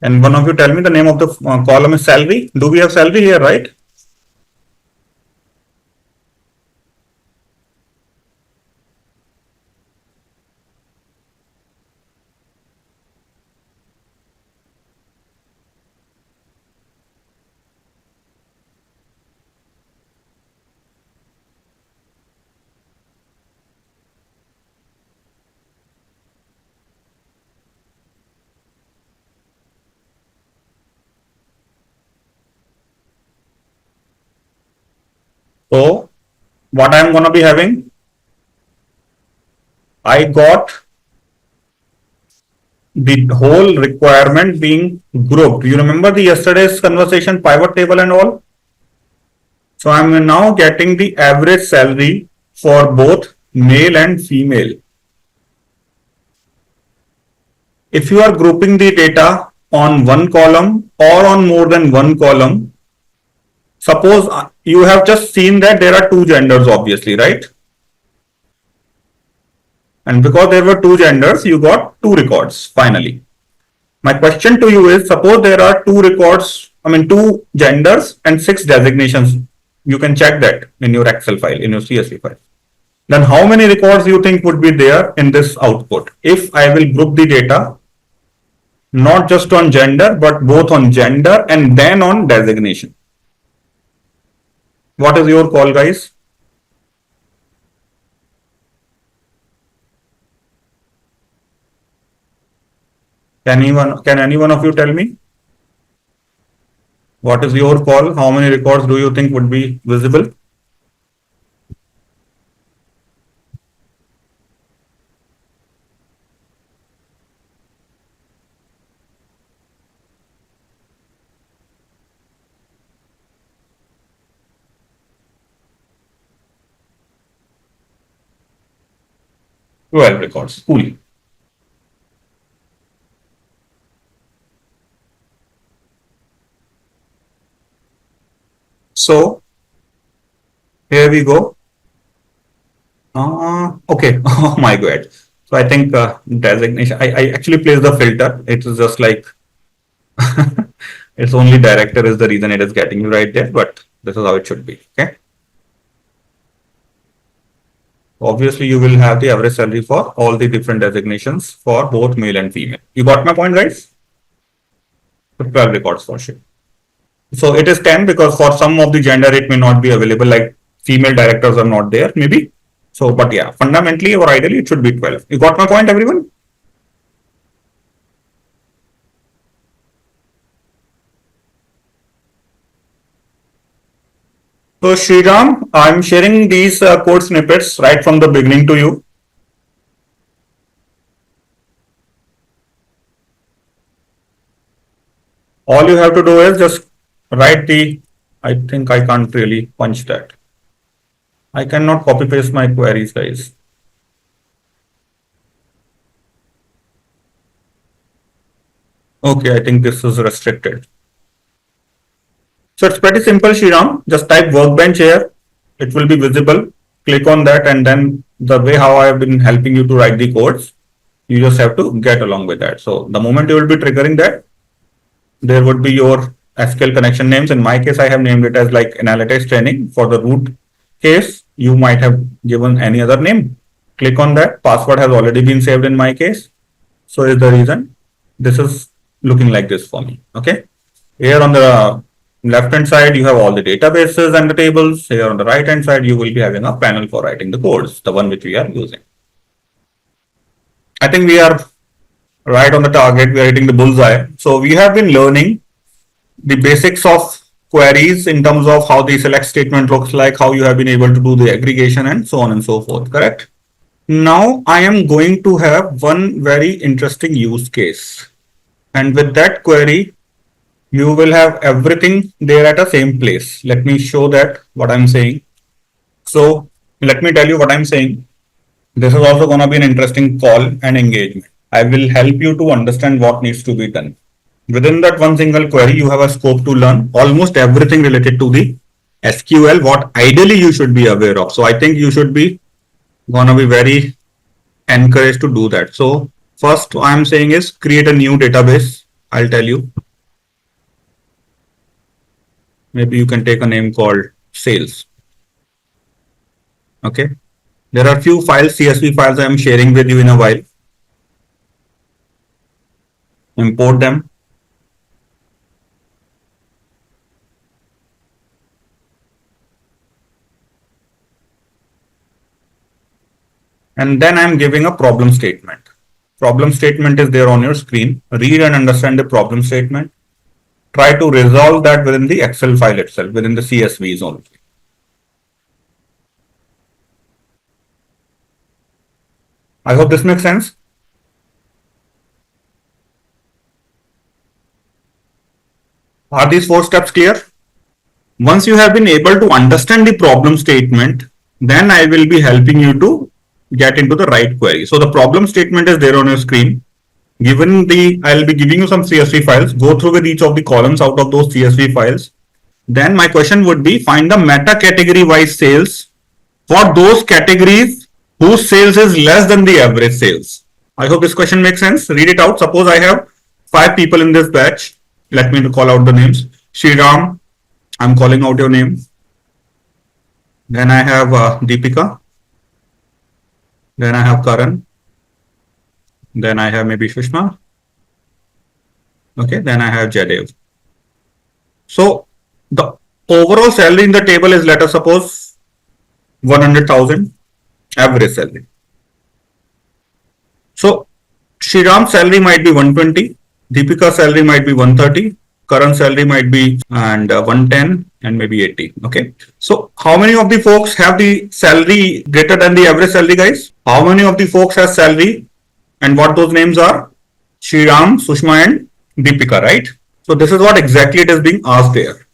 And one of you tell me the name of the column is salary. Do we have salary here, right? So what I'm going to be having, I got the whole requirement being grouped. You remember the yesterday's conversation, pivot table and all? So I'm now getting the average salary for both male and female. If you are grouping the data on one column or on more than one column, suppose you have just seen that there are 2 genders, obviously, right? And because there were 2 genders, you got 2 records finally. My question to you is, suppose there are 2 records, 2 genders and 6 designations. You can check that in your Excel file, in your CSV file. Then how many records you think would be there in this output? If I will group the data, not just on gender, but both on gender and then on designation. What is your call, guys? Can any one of you tell me? What is your call? How many records do you think would be visible? 12 records. Cool. So here we go. Okay. Oh my God. So I think designation. I actually placed the filter. It is just like it's only director is the reason it is getting you right there, but this is how it should be. Okay. Obviously, you will have the average salary for all the different designations for both male and female. You got my point, guys? So 12 records for sure. So it is 10 because for some of the gender it may not be available, like female directors are not there, maybe. So, but yeah, fundamentally or ideally it should be 12. You got my point, everyone? So Sriram, I'm sharing these code snippets right from the beginning to you. All you have to do is just write the, I think I can't really punch that. I cannot copy paste my queries, guys. Okay, I think this is restricted. So it's pretty simple, Sriram. Just type workbench here. It will be visible. Click on that, and then the way how I have been helping you to write the codes, you just have to get along with that. So the moment you will be triggering that, there would be your SQL connection names. In my case, I have named it as like analytics training. For the root case, you might have given any other name. Click on that. Password has already been saved in my case. So is the reason this is looking like this for me. Okay. Here on the left hand side, you have all the databases and the tables. Here on the right hand side, you will be having a panel for writing the codes, the one which we are using. I think we are right on the target. We are hitting the bullseye. So we have been learning the basics of queries in terms of how the select statement looks like, how you have been able to do the aggregation and so on and so forth, correct? Now I am going to have one very interesting use case. And with that query, you will have everything there at a same place. Let me show that what I'm saying. So let me tell you what I'm saying. This is also going to be an interesting call and engagement. I will help you to understand what needs to be done. Within that one single query, you have a scope to learn almost everything related to the SQL, what ideally you should be aware of. So I think you should be going to be very encouraged to do that. So first I'm saying is create a new database. I'll tell you. Maybe you can take a name called sales. Okay. There are few files, CSV files I am sharing with you in a while. Import them. And then I'm giving a problem statement. Problem statement is there on your screen. Read and understand the problem statement. Try to resolve that within the Excel file itself, within the CSVs only. I hope this makes sense. Are these 4 steps clear? Once you have been able to understand the problem statement, then I will be helping you to get into the right query. So the problem statement is there on your screen. Given the, I'll be giving you some CSV files, go through with each of the columns out of those CSV files. Then my question would be find the meta category wise sales for those categories whose sales is less than the average sales. I hope this question makes sense. Read it out. Suppose I have 5 people in this batch. Let me call out the names. Sriram, I'm calling out your name. Then I have Deepika. Then I have Karan. Then I have maybe Sushma. Okay, then I have Jadev. So the overall salary in the table is, let us suppose, 100,000 average salary. So Shriram's salary might be 120, Deepika's salary might be 130, Karan's salary might be and 110 and maybe 80. Okay. So how many of the folks have the salary greater than the average salary, guys? How many of the folks have salary and what those names are? Shriram, Sushma and Deepika, right? So this is what exactly it is being asked there.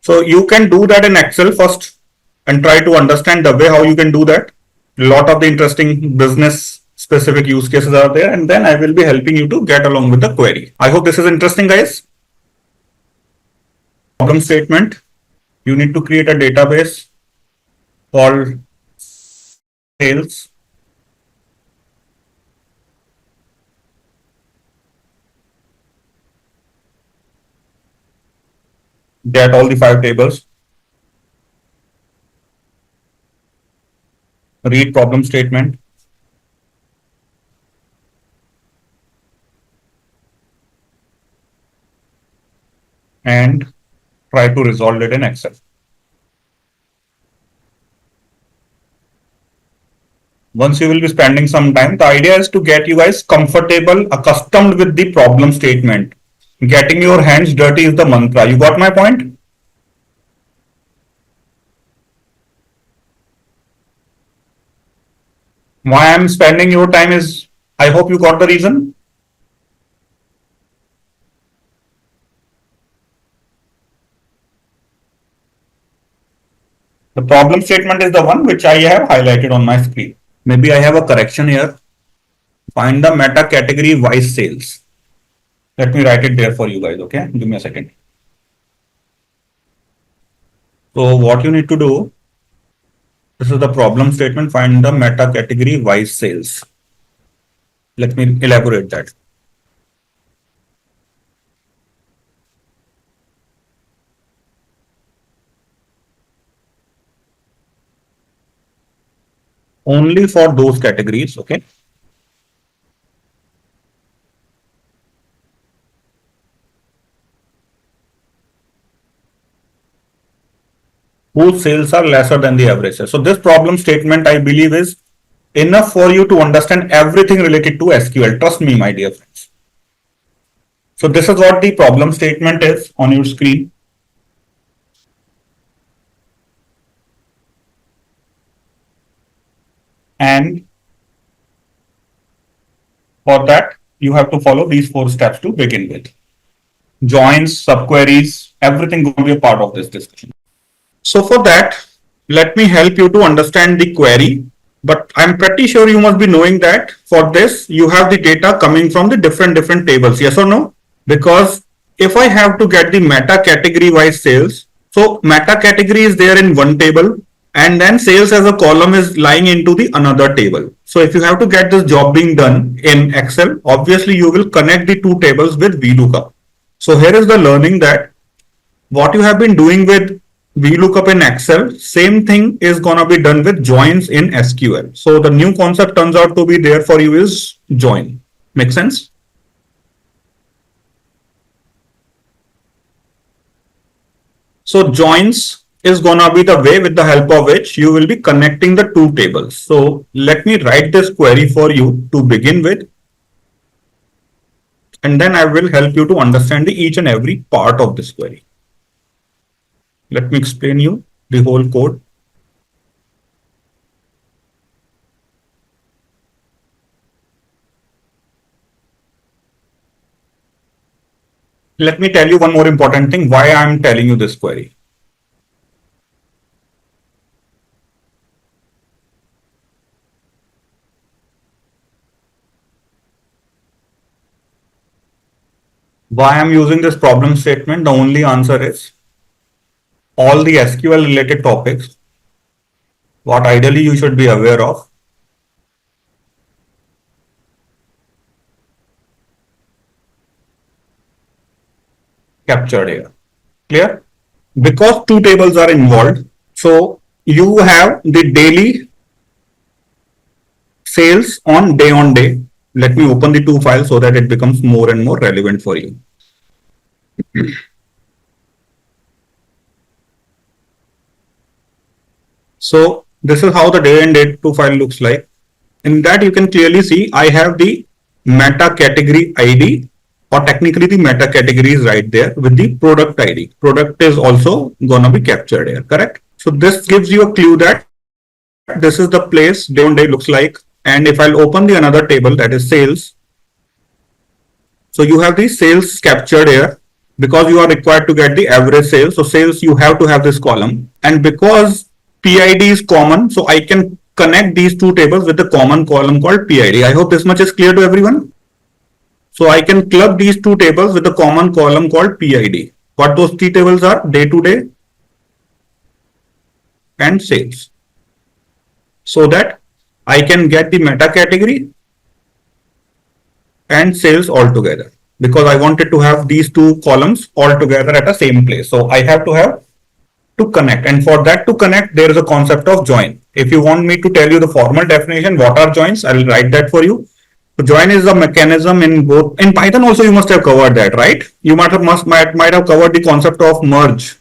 So you can do that in Excel first and try to understand the way how you can do that. A lot of the interesting business specific use cases are there, and then I will be helping you to get along with the query. I hope this is interesting, guys. Problem statement. You need to create a database called sales. Get all the 5 tables. Read problem statement. And try to resolve it in Excel. Once you will be spending some time, the idea is to get you guys comfortable, accustomed with the problem statement. Getting your hands dirty is the mantra. You got my point? Why I'm spending your time is, I hope you got the reason. The problem statement is the one which I have highlighted on my screen. Maybe I have a correction here. Find the meta category wise sales. Let me write it there for you guys, okay? Give me a second. So what you need to do, this is the problem statement, find the meta category wise sales. Let me elaborate that. Only for those categories, okay? Whose sales are lesser than the average. So this problem statement, I believe, is enough for you to understand everything related to SQL. Trust me, my dear friends. So this is what the problem statement is on your screen. And for that, you have to follow these 4 steps to begin with. Joins, subqueries, everything will be a part of this discussion. So for that, let me help you to understand the query. But I'm pretty sure you must be knowing that for this, you have the data coming from the different tables. Yes or no? Because if I have to get the meta category wise sales, so meta category is there in one table, and then sales as a column is lying into the another table. So if you have to get this job being done in Excel, obviously you will connect the 2 tables with VLOOKUP. So here is the learning that what you have been doing with VLOOKUP in Excel, same thing is gonna be done with joins in SQL. So the new concept turns out to be there for you is join. Make sense? So joins is gonna be the way with the help of which you will be connecting the 2 tables. So let me write this query for you to begin with. And then I will help you to understand each and every part of this query. Let me explain you the whole code. Let me tell you one more important thing, why I'm telling you this query. Why I'm using this problem statement? The only answer is all the SQL related topics, what ideally you should be aware of. Captured here. Clear? Because 2 tables are involved, so you have the daily sales on day. Let me open the 2 files so that it becomes more and more relevant for you. So this is how the day and date 2 file looks like. In that you can clearly see I have the meta category ID, or technically the meta category is right there with the product ID. Product is also gonna be captured here, correct? So this gives you a clue that this is the place day on day looks like. And if I'll open the another table, that is sales. So you have the sales captured here because you are required to get the average sales. So sales, you have to have this column. And because PID is common, so I can connect these two tables with the common column called PID. I hope this much is clear to everyone. So I can club these two tables with a common column called PID. What those three tables are? Day to day and sales. So that I can get the meta category and sales all together, because I wanted to have these two columns all together at the same place. So I have to have to connect, and for that to connect, there is a concept of join. If you want me to tell you the formal definition, what are joins, I will write that for you. So join is a mechanism in both, in Python also you must have covered that, right? You might have covered the concept of merge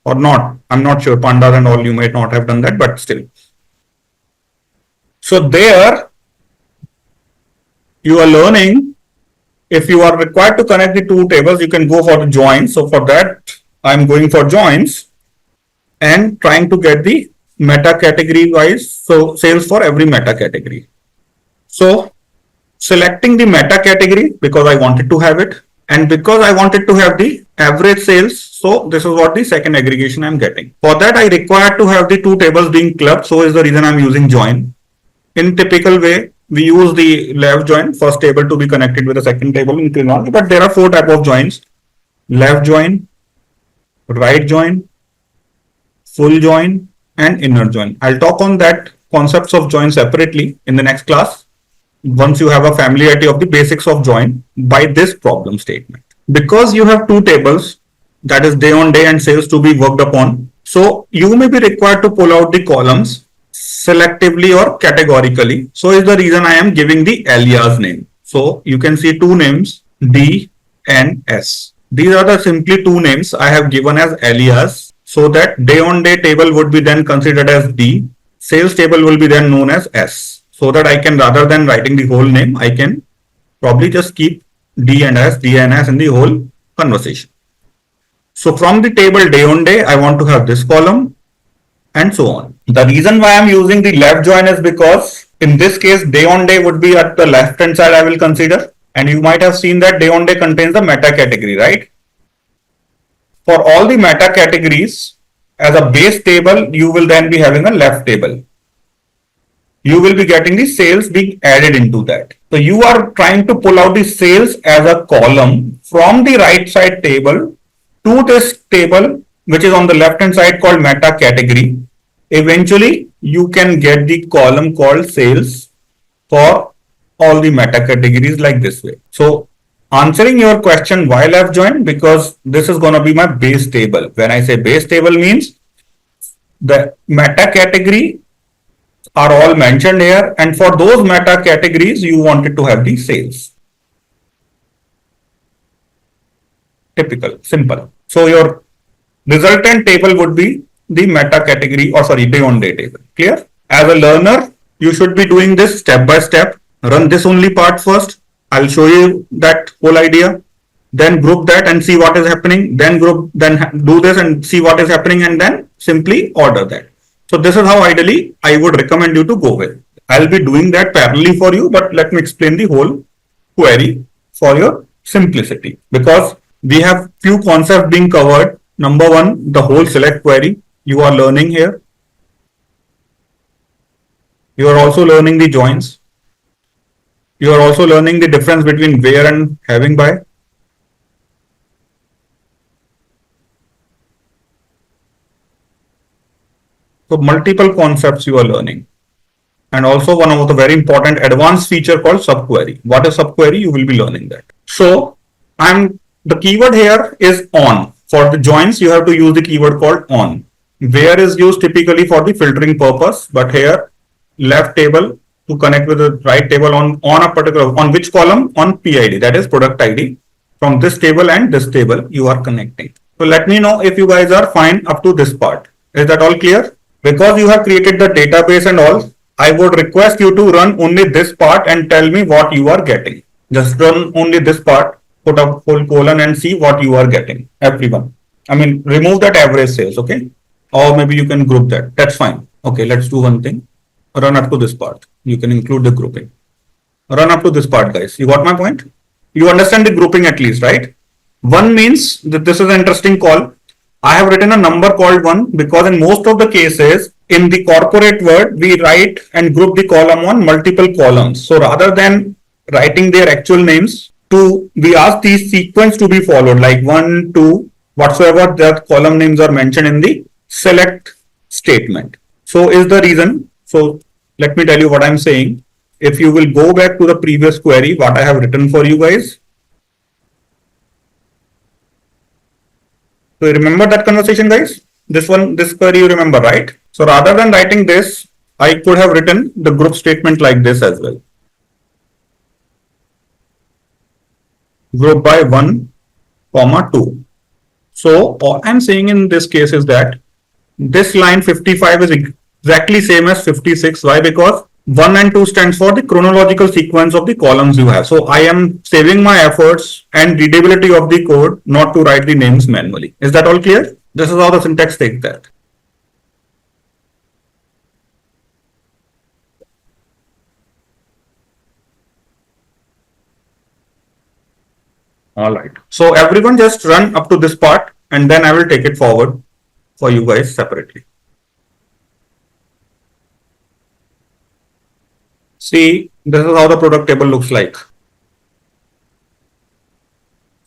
or not. I'm not sure, pandas and all, you might not have done that, but still. So there you are learning, if you are required to connect the two tables, you can go for the joins. So for that, I'm going for joins and trying to get the meta category wise, so sales for every meta category. So selecting the meta category because I wanted to have it, and because I wanted to have the average sales, so this is what the second aggregation I'm getting. For that, I require to have the two tables being clubbed, so is the reason I'm using join. In typical way, we use the left join, first table to be connected with the second table in Trigonometry, but there are four types of joins: left join, right join, full join, and inner join. I'll talk on that concepts of join separately in the next class, once you have a familiarity of the basics of join by this problem statement. Because you have two tables, that is day on day and sales, to be worked upon, so you may be required to pull out the columns selectively or categorically. So is the reason I am giving the alias name. So you can see two names, D and S. These are the simply two names I have given as alias, so that day on day table would be then considered as D, sales table will be then known as S. So that I can, rather than writing the whole name, I can probably just keep D and S in the whole conversation. So from the table day on day, I want to have this column and so on. The reason why I'm using the left join is because in this case, day on day would be at the left hand side, I will consider. And you might have seen that day on day contains the meta category, right? For all the meta categories, as a base table, you will then be having a left table. You will be getting the sales being added into that. So you are trying to pull out the sales as a column from the right side table to this table, which is on the left hand side called meta category. Eventually, you can get the column called sales for all the meta categories like this way. So answering your question, why left join? Because this is going to be my base table. When I say base table, means the meta category are all mentioned here, and for those meta categories you wanted to have the sales. Typical, simple. So your resultant table would be the meta category, or sorry, day on day table. Clear? As a learner, you should be doing this step by step. Run this only part first. I'll show you that whole idea. Then group that and see what is happening. Then do this and see what is happening, and then simply order that. So this is how ideally I would recommend you to go with. I'll be doing that parallelly for you, but let me explain the whole query for your simplicity, because we have few concepts being covered. Number one, the whole select query you are learning here. You are also learning the joins. You are also learning the difference between where and having by. So multiple concepts you are learning. And also one of the very important advanced feature called subquery. What is subquery? You will be learning that. So the keyword here is on. For the joins, you have to use the keyword called on. Where is used typically for the filtering purpose, but here left table to connect with the right table on a particular, on which column? On PID, that is product ID. From this table and this table you are connecting. So let me know if you guys are fine up to this part. Is that all clear? Because you have created the database and all, I would request you to run only this part and tell me what you are getting. Just run only this part, put a full colon and see what you are getting. Everyone. I mean, remove that average sales, okay? Or maybe you can group that. That's fine. Okay, let's do one thing. Run up to this part. You can include the grouping. Run up to this part, guys. You got my point? You understand the grouping at least, right? One means that this is an interesting call. I have written a number called 1 because in most of the cases, in the corporate world, we write and group the column on multiple columns. So rather than writing their actual names, we ask these sequence to be followed, like 1, 2, whatsoever that column names are mentioned in the select statement. So is the reason. So let me tell you what I'm saying. If you will go back to the previous query, what I have written for you guys. So you remember that conversation, guys? This query you remember, right? So rather than writing this, I could have written the group statement like this as well. Group by 1, 2. So all I'm saying in this case is that this line 55 is exactly same as 56. Why? Because 1 and 2 stands for the chronological sequence of the columns you have. So I am saving my efforts and readability of the code not to write the names manually. Is that all clear? This is how the syntax takes that. All right. So everyone just run up to this part and then I will take it forward for you guys separately. See, this is how the product table looks like.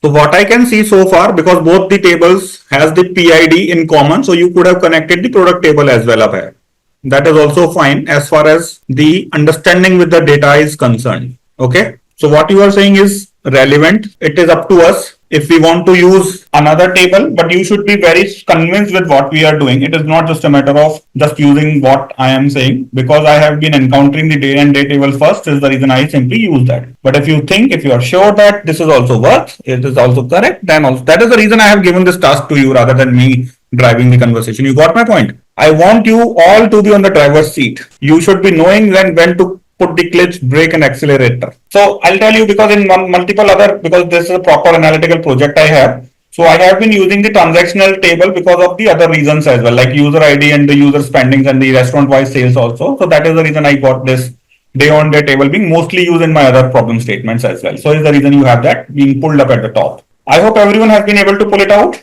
So what I can see so far, because both the tables has the PID in common, so you could have connected the product table as well up here. That is also fine as far as the understanding with the data is concerned. Okay. So what you are saying is relevant. It is up to us if we want to use another table, but you should be very convinced with what we are doing. It is not just a matter of just using what I am saying, because I have been encountering the day and day table first is the reason I simply use that. But if you are sure that this is also worth, it is also correct, then also that is the reason I have given this task to you rather than me driving the conversation. You got my point? I want you all to be on the driver's seat. You should be knowing when to put the clutch, brake and accelerator. So I'll tell you, because in multiple other, because this is a proper analytical project I have. So I have been using the transactional table because of the other reasons as well, like user ID and the user spendings and the restaurant wise sales also. So that is the reason I got this day on day table being mostly used in my other problem statements as well. So is the reason you have that being pulled up at the top. I hope everyone has been able to pull it out.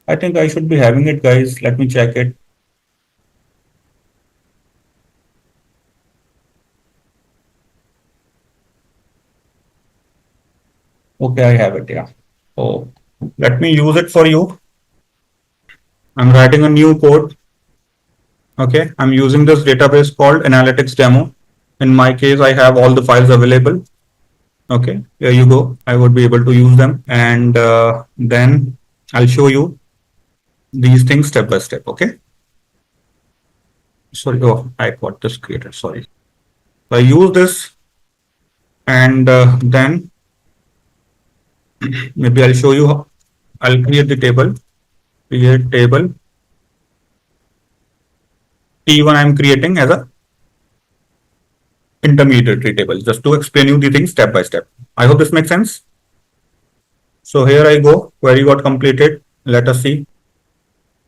I think I should be having it, guys. Let me check it. Okay, I have it. Yeah. So let me use it for you. I'm writing a new code. Okay. I'm using this database called analytics demo. In my case, I have all the files available. Okay. Here you go. I would be able to use them. And then I'll show you these things step by step. Okay. Sorry. Oh, I got this created. Sorry. So I use this and then maybe I'll show you how I'll create the table. Create table. T1 I'm creating as a intermediary table, just to explain you the things step by step. I hope this makes sense. So here I go. Query got completed. Let us see.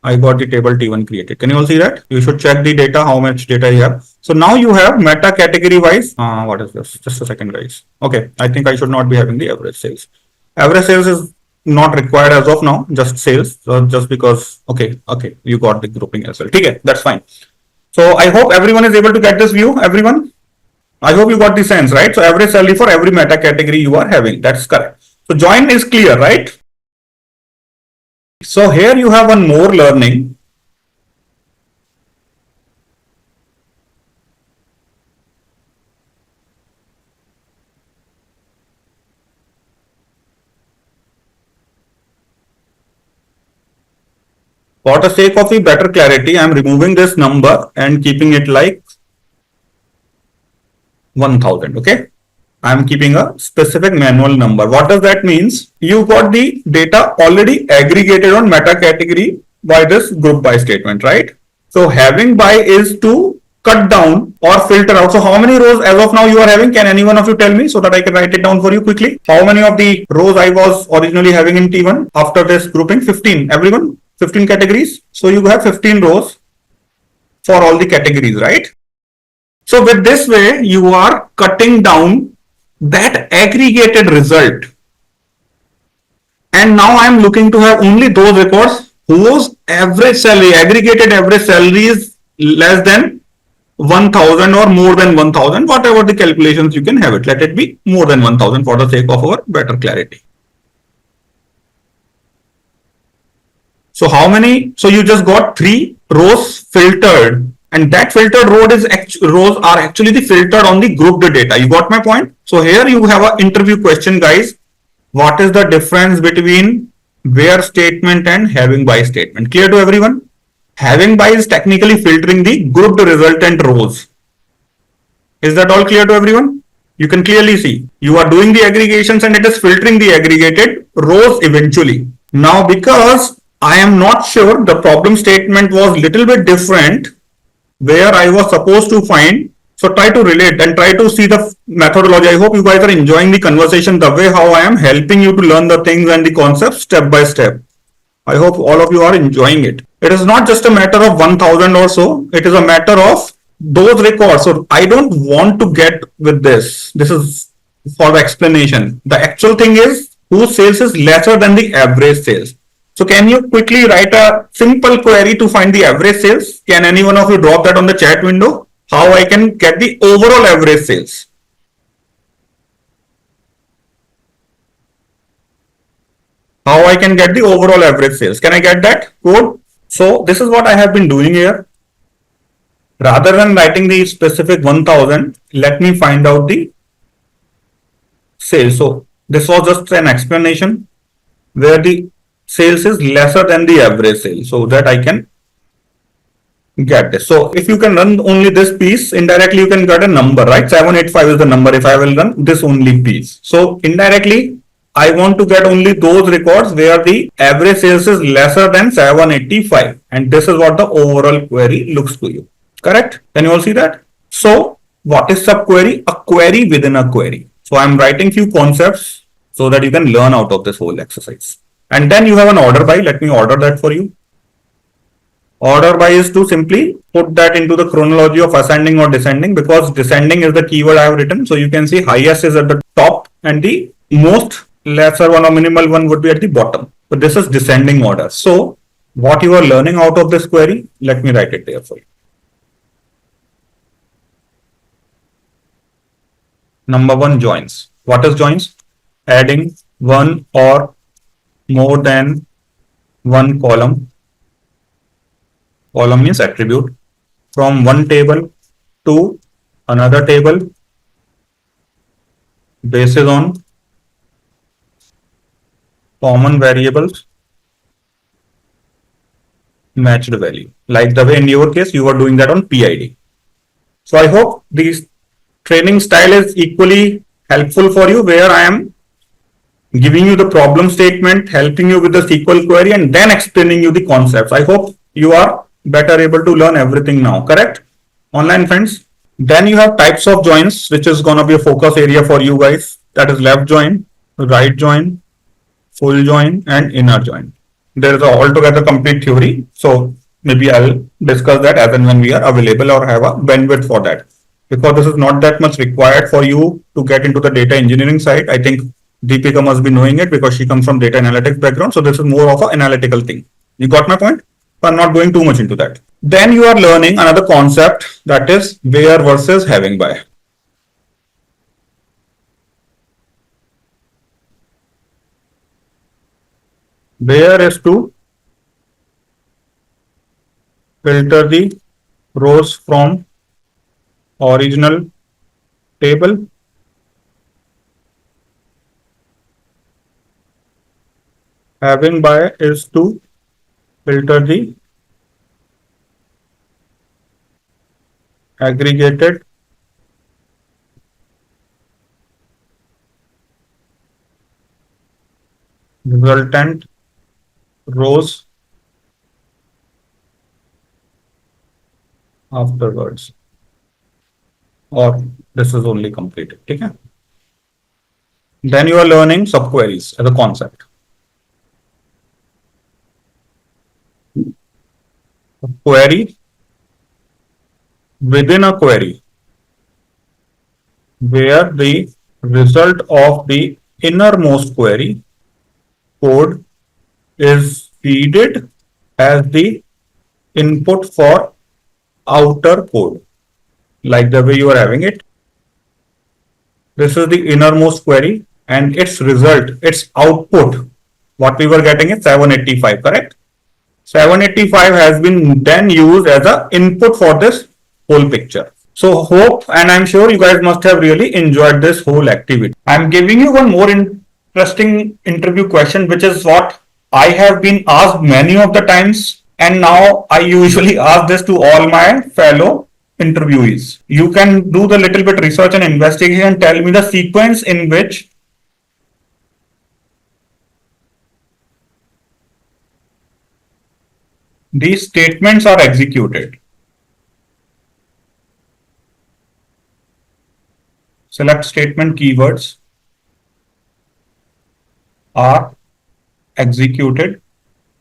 I got the table T1 created. Can you all see that? You should check the data, how much data you have. So now you have meta category wise. What is this? Just a second, guys. Okay. I think I should not be having the average sales. Average sales is not required as of now, just sales. So just because, okay, you got the grouping as well. Okay, that's fine. So I hope everyone is able to get this view. Everyone, I hope you got the sense, right? So average salary for every meta category you are having. That's correct. So join is clear, right? So here you have one more learning. For the sake of the better clarity, I am removing this number and keeping it like 1000. Okay. I am keeping a specific manual number. What does that mean? You got the data already aggregated on meta category by this group by statement, right? So having by is to cut down or filter out. So how many rows as of now you are having? Can any one of you tell me so that I can write it down for you quickly? How many of the rows I was originally having in T1 after this grouping? 15. Everyone? 15 categories. So you have 15 rows for all the categories, right? So with this way, you are cutting down that aggregated result. And now I am looking to have only those records whose average salary, aggregated average salary is less than 1000 or more than 1000, whatever the calculations you can have it. Let it be more than 1000 for the sake of our better clarity. So how many? So you just got 3 rows filtered, and that filtered rows are actually the filtered on the grouped data. You got my point? So here you have an interview question, guys. What is the difference between where statement and having by statement? Clear to everyone? Having by is technically filtering the grouped resultant rows. Is that all clear to everyone? You can clearly see you are doing the aggregations and it is filtering the aggregated rows eventually. Now, because I am not sure, the problem statement was little bit different where I was supposed to find. So try to relate and try to see the methodology. I hope you guys are enjoying the conversation the way how I am helping you to learn the things and the concepts step by step. I hope all of you are enjoying it. It is not just a matter of 1000 or so. It is a matter of those records. So I don't want to get with this. This is for the explanation. The actual thing is whose sales is lesser than the average sales. So can you quickly write a simple query to find the average sales? Can any one of you drop that on the chat window? How I can get the overall average sales? How I can get the overall average sales? Can I get that code? So this is what I have been doing here. Rather than writing the specific 1000, let me find out the sales. So this was just an explanation where the sales is lesser than the average sales, so that I can get this. So if you can run only this piece, indirectly you can get a number, right? 785 is the number if I will run this only piece. So indirectly, I want to get only those records where the average sales is lesser than 785. And this is what the overall query looks to you. Correct? Can you all see that? So what is subquery? A query within a query. So I'm writing few concepts so that you can learn out of this whole exercise. And then you have an order by. Let me order that for you. Order by is to simply put that into the chronology of ascending or descending, because descending is the keyword I have written. So you can see highest is at the top and the most lesser one or minimal one would be at the bottom. So this is descending order. So what you are learning out of this query, let me write it there for you. Number one, joins. What is joins? Adding one or more than one column. Column means attribute from one table to another table based on common variables matched value. Like the way in your case you are doing that on PID. So I hope this training style is equally helpful for you, where I am giving you the problem statement, helping you with the SQL query, and then explaining you the concepts. I hope you are better able to learn everything now, correct? Online friends. Then you have types of joins, which is going to be a focus area for you guys. That is left join, right join, full join, and inner join. There is a altogether complete theory. So maybe I'll discuss that as and when we are available or have a bandwidth for that. Because this is not that much required for you to get into the data engineering side. I think Deepika must be knowing it because she comes from data analytics background. So this is more of an analytical thing. You got my point? So I'm not going too much into that. Then you are learning another concept, that is where versus having by. Where is to filter the rows from original table. Having by is to filter the aggregated resultant rows afterwards, or this is only completed. Okay? Then you are learning subqueries as a concept. Query within a query where the result of the innermost query code is feeded as the input for outer code, like the way you are having it. This is the innermost query and its result, its output, what we were getting is 785, correct? 785 has been then used as an input for this whole picture. So hope and I'm sure you guys must have really enjoyed this whole activity. I'm giving you one more interesting interview question, which is what I have been asked many of the times, and now I usually ask this to all my fellow interviewees. You can do the little bit research and investigation and tell me the sequence in which these statements are executed. Select statement keywords are executed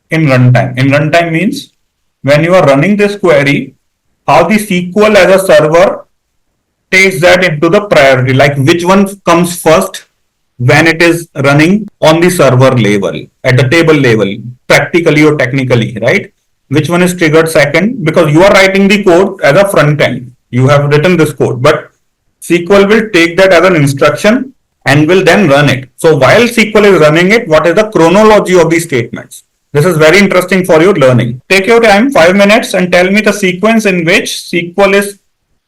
in runtime. In runtime means when you are running this query, how the SQL as a server takes that into the priority, like which one comes first when it is running on the server level, at the table level, practically or technically, right? Which one is triggered second? Because you are writing the code as a front end. You have written this code, but SQL will take that as an instruction and will then run it. So while SQL is running it, what is the chronology of these statements? This is very interesting for your learning. Take your time, 5 minutes, and tell me the sequence in which SQL is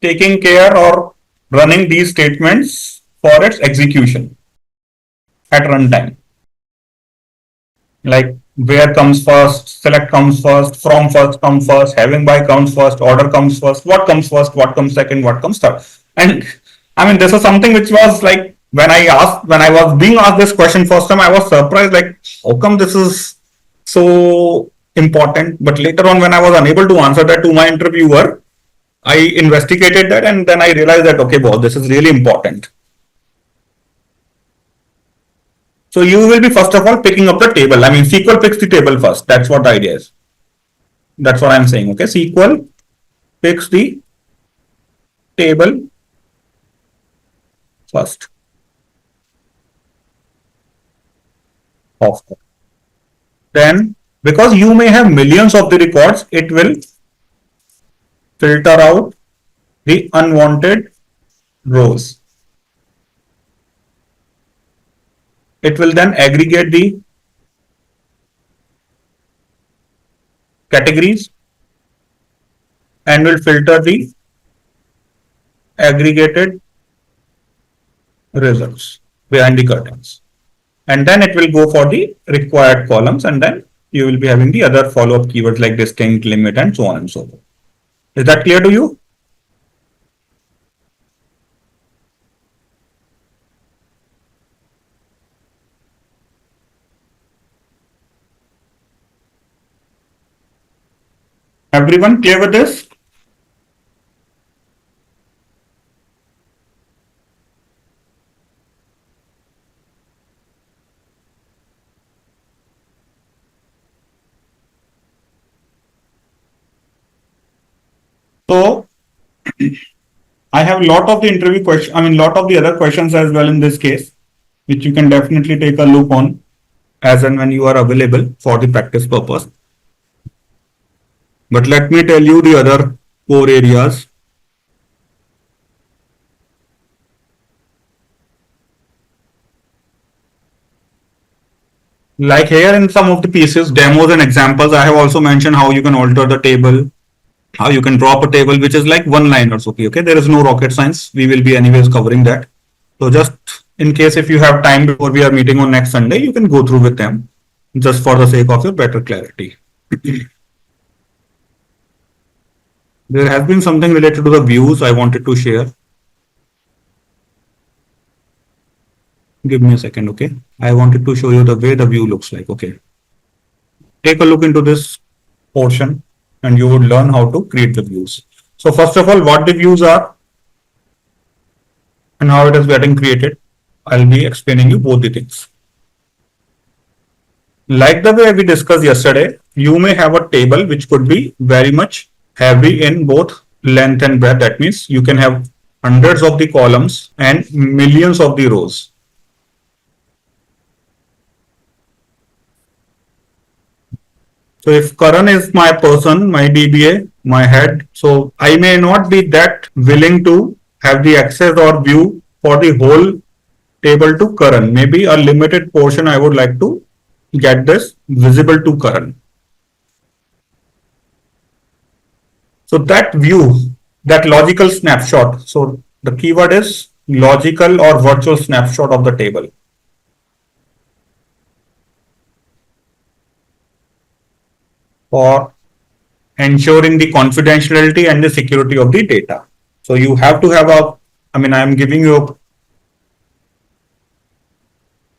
taking care or running these statements for its execution at runtime. Like where comes first, select comes first, from first come first, having by comes first, order comes first, what comes first, what comes second, what comes third. And I mean, this is something which was like when I was being asked this question first time, I was surprised, like, how come this is so important? But later on, when I was unable to answer that to my interviewer, I investigated that and then I realized that, okay, well, this is really important. So you will be first of all picking up the table. I mean, SQL picks the table first. That's what the idea is. That's what I'm saying. Okay, SQL picks the table first. Then, because you may have millions of the records, it will filter out the unwanted rows. It will then aggregate the categories and will filter the aggregated results behind the curtains. And then it will go for the required columns, and then you will be having the other follow-up keywords like distinct, limit, and so on and so forth. Is that clear to you? Everyone clear with this? So I have a lot of the interview questions, I mean, lot of the other questions as well in this case, which you can definitely take a look on as and when you are available for the practice purpose. But let me tell you the other core areas. Like here in some of the pieces, demos and examples, I have also mentioned how you can alter the table, how you can drop a table, which is like one-liners. Okay, there is no rocket science. We will be anyways covering that. So just in case if you have time before we are meeting on next Sunday, you can go through with them just for the sake of your better clarity. There has been something related to the views I wanted to share. Give me a second, okay? I wanted to show you the way the view looks like, okay? Take a look into this portion and you would learn how to create the views. So first of all, what the views are and how it is getting created. I'll be explaining you both the things. Like the way we discussed yesterday, you may have a table which could be very much heavy in both length and breadth. That means you can have hundreds of the columns and millions of the rows. So if Karan is my person, my DBA, my head, so I may not be that willing to have the access or view for the whole table to Karan. Maybe a limited portion I would like to get this visible to Karan. So that view, that logical snapshot. So the keyword is logical or virtual snapshot of the table. For ensuring the confidentiality and the security of the data. So you have to have a, I mean, I'm giving you a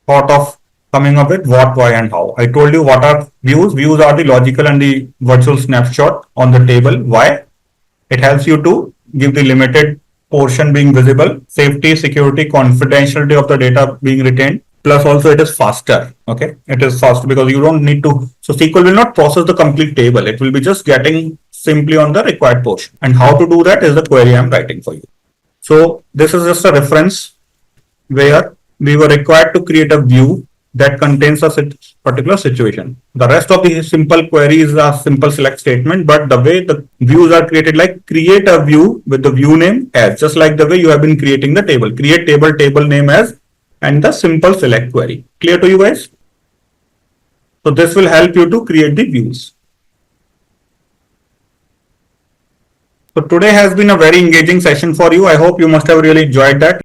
thought of coming up with what, why, and how. I told you what are views. Views are the logical and the virtual snapshot on the table. Why? It helps you to give the limited portion being visible, safety, security, confidentiality of the data being retained. Plus also it is faster. Okay. It is faster because you don't need to. So SQL will not process the complete table. It will be just getting simply on the required portion. And how to do that is the query I'm writing for you. So this is just a reference where we were required to create a view that contains a particular situation. The rest of the simple query is a simple select statement, but the way the views are created, like create a view with the view name as, just like the way you have been creating the table. Create table, table name as, and the simple select query. Clear to you guys? So this will help you to create the views. So today has been a very engaging session for you. I hope you must have really enjoyed that.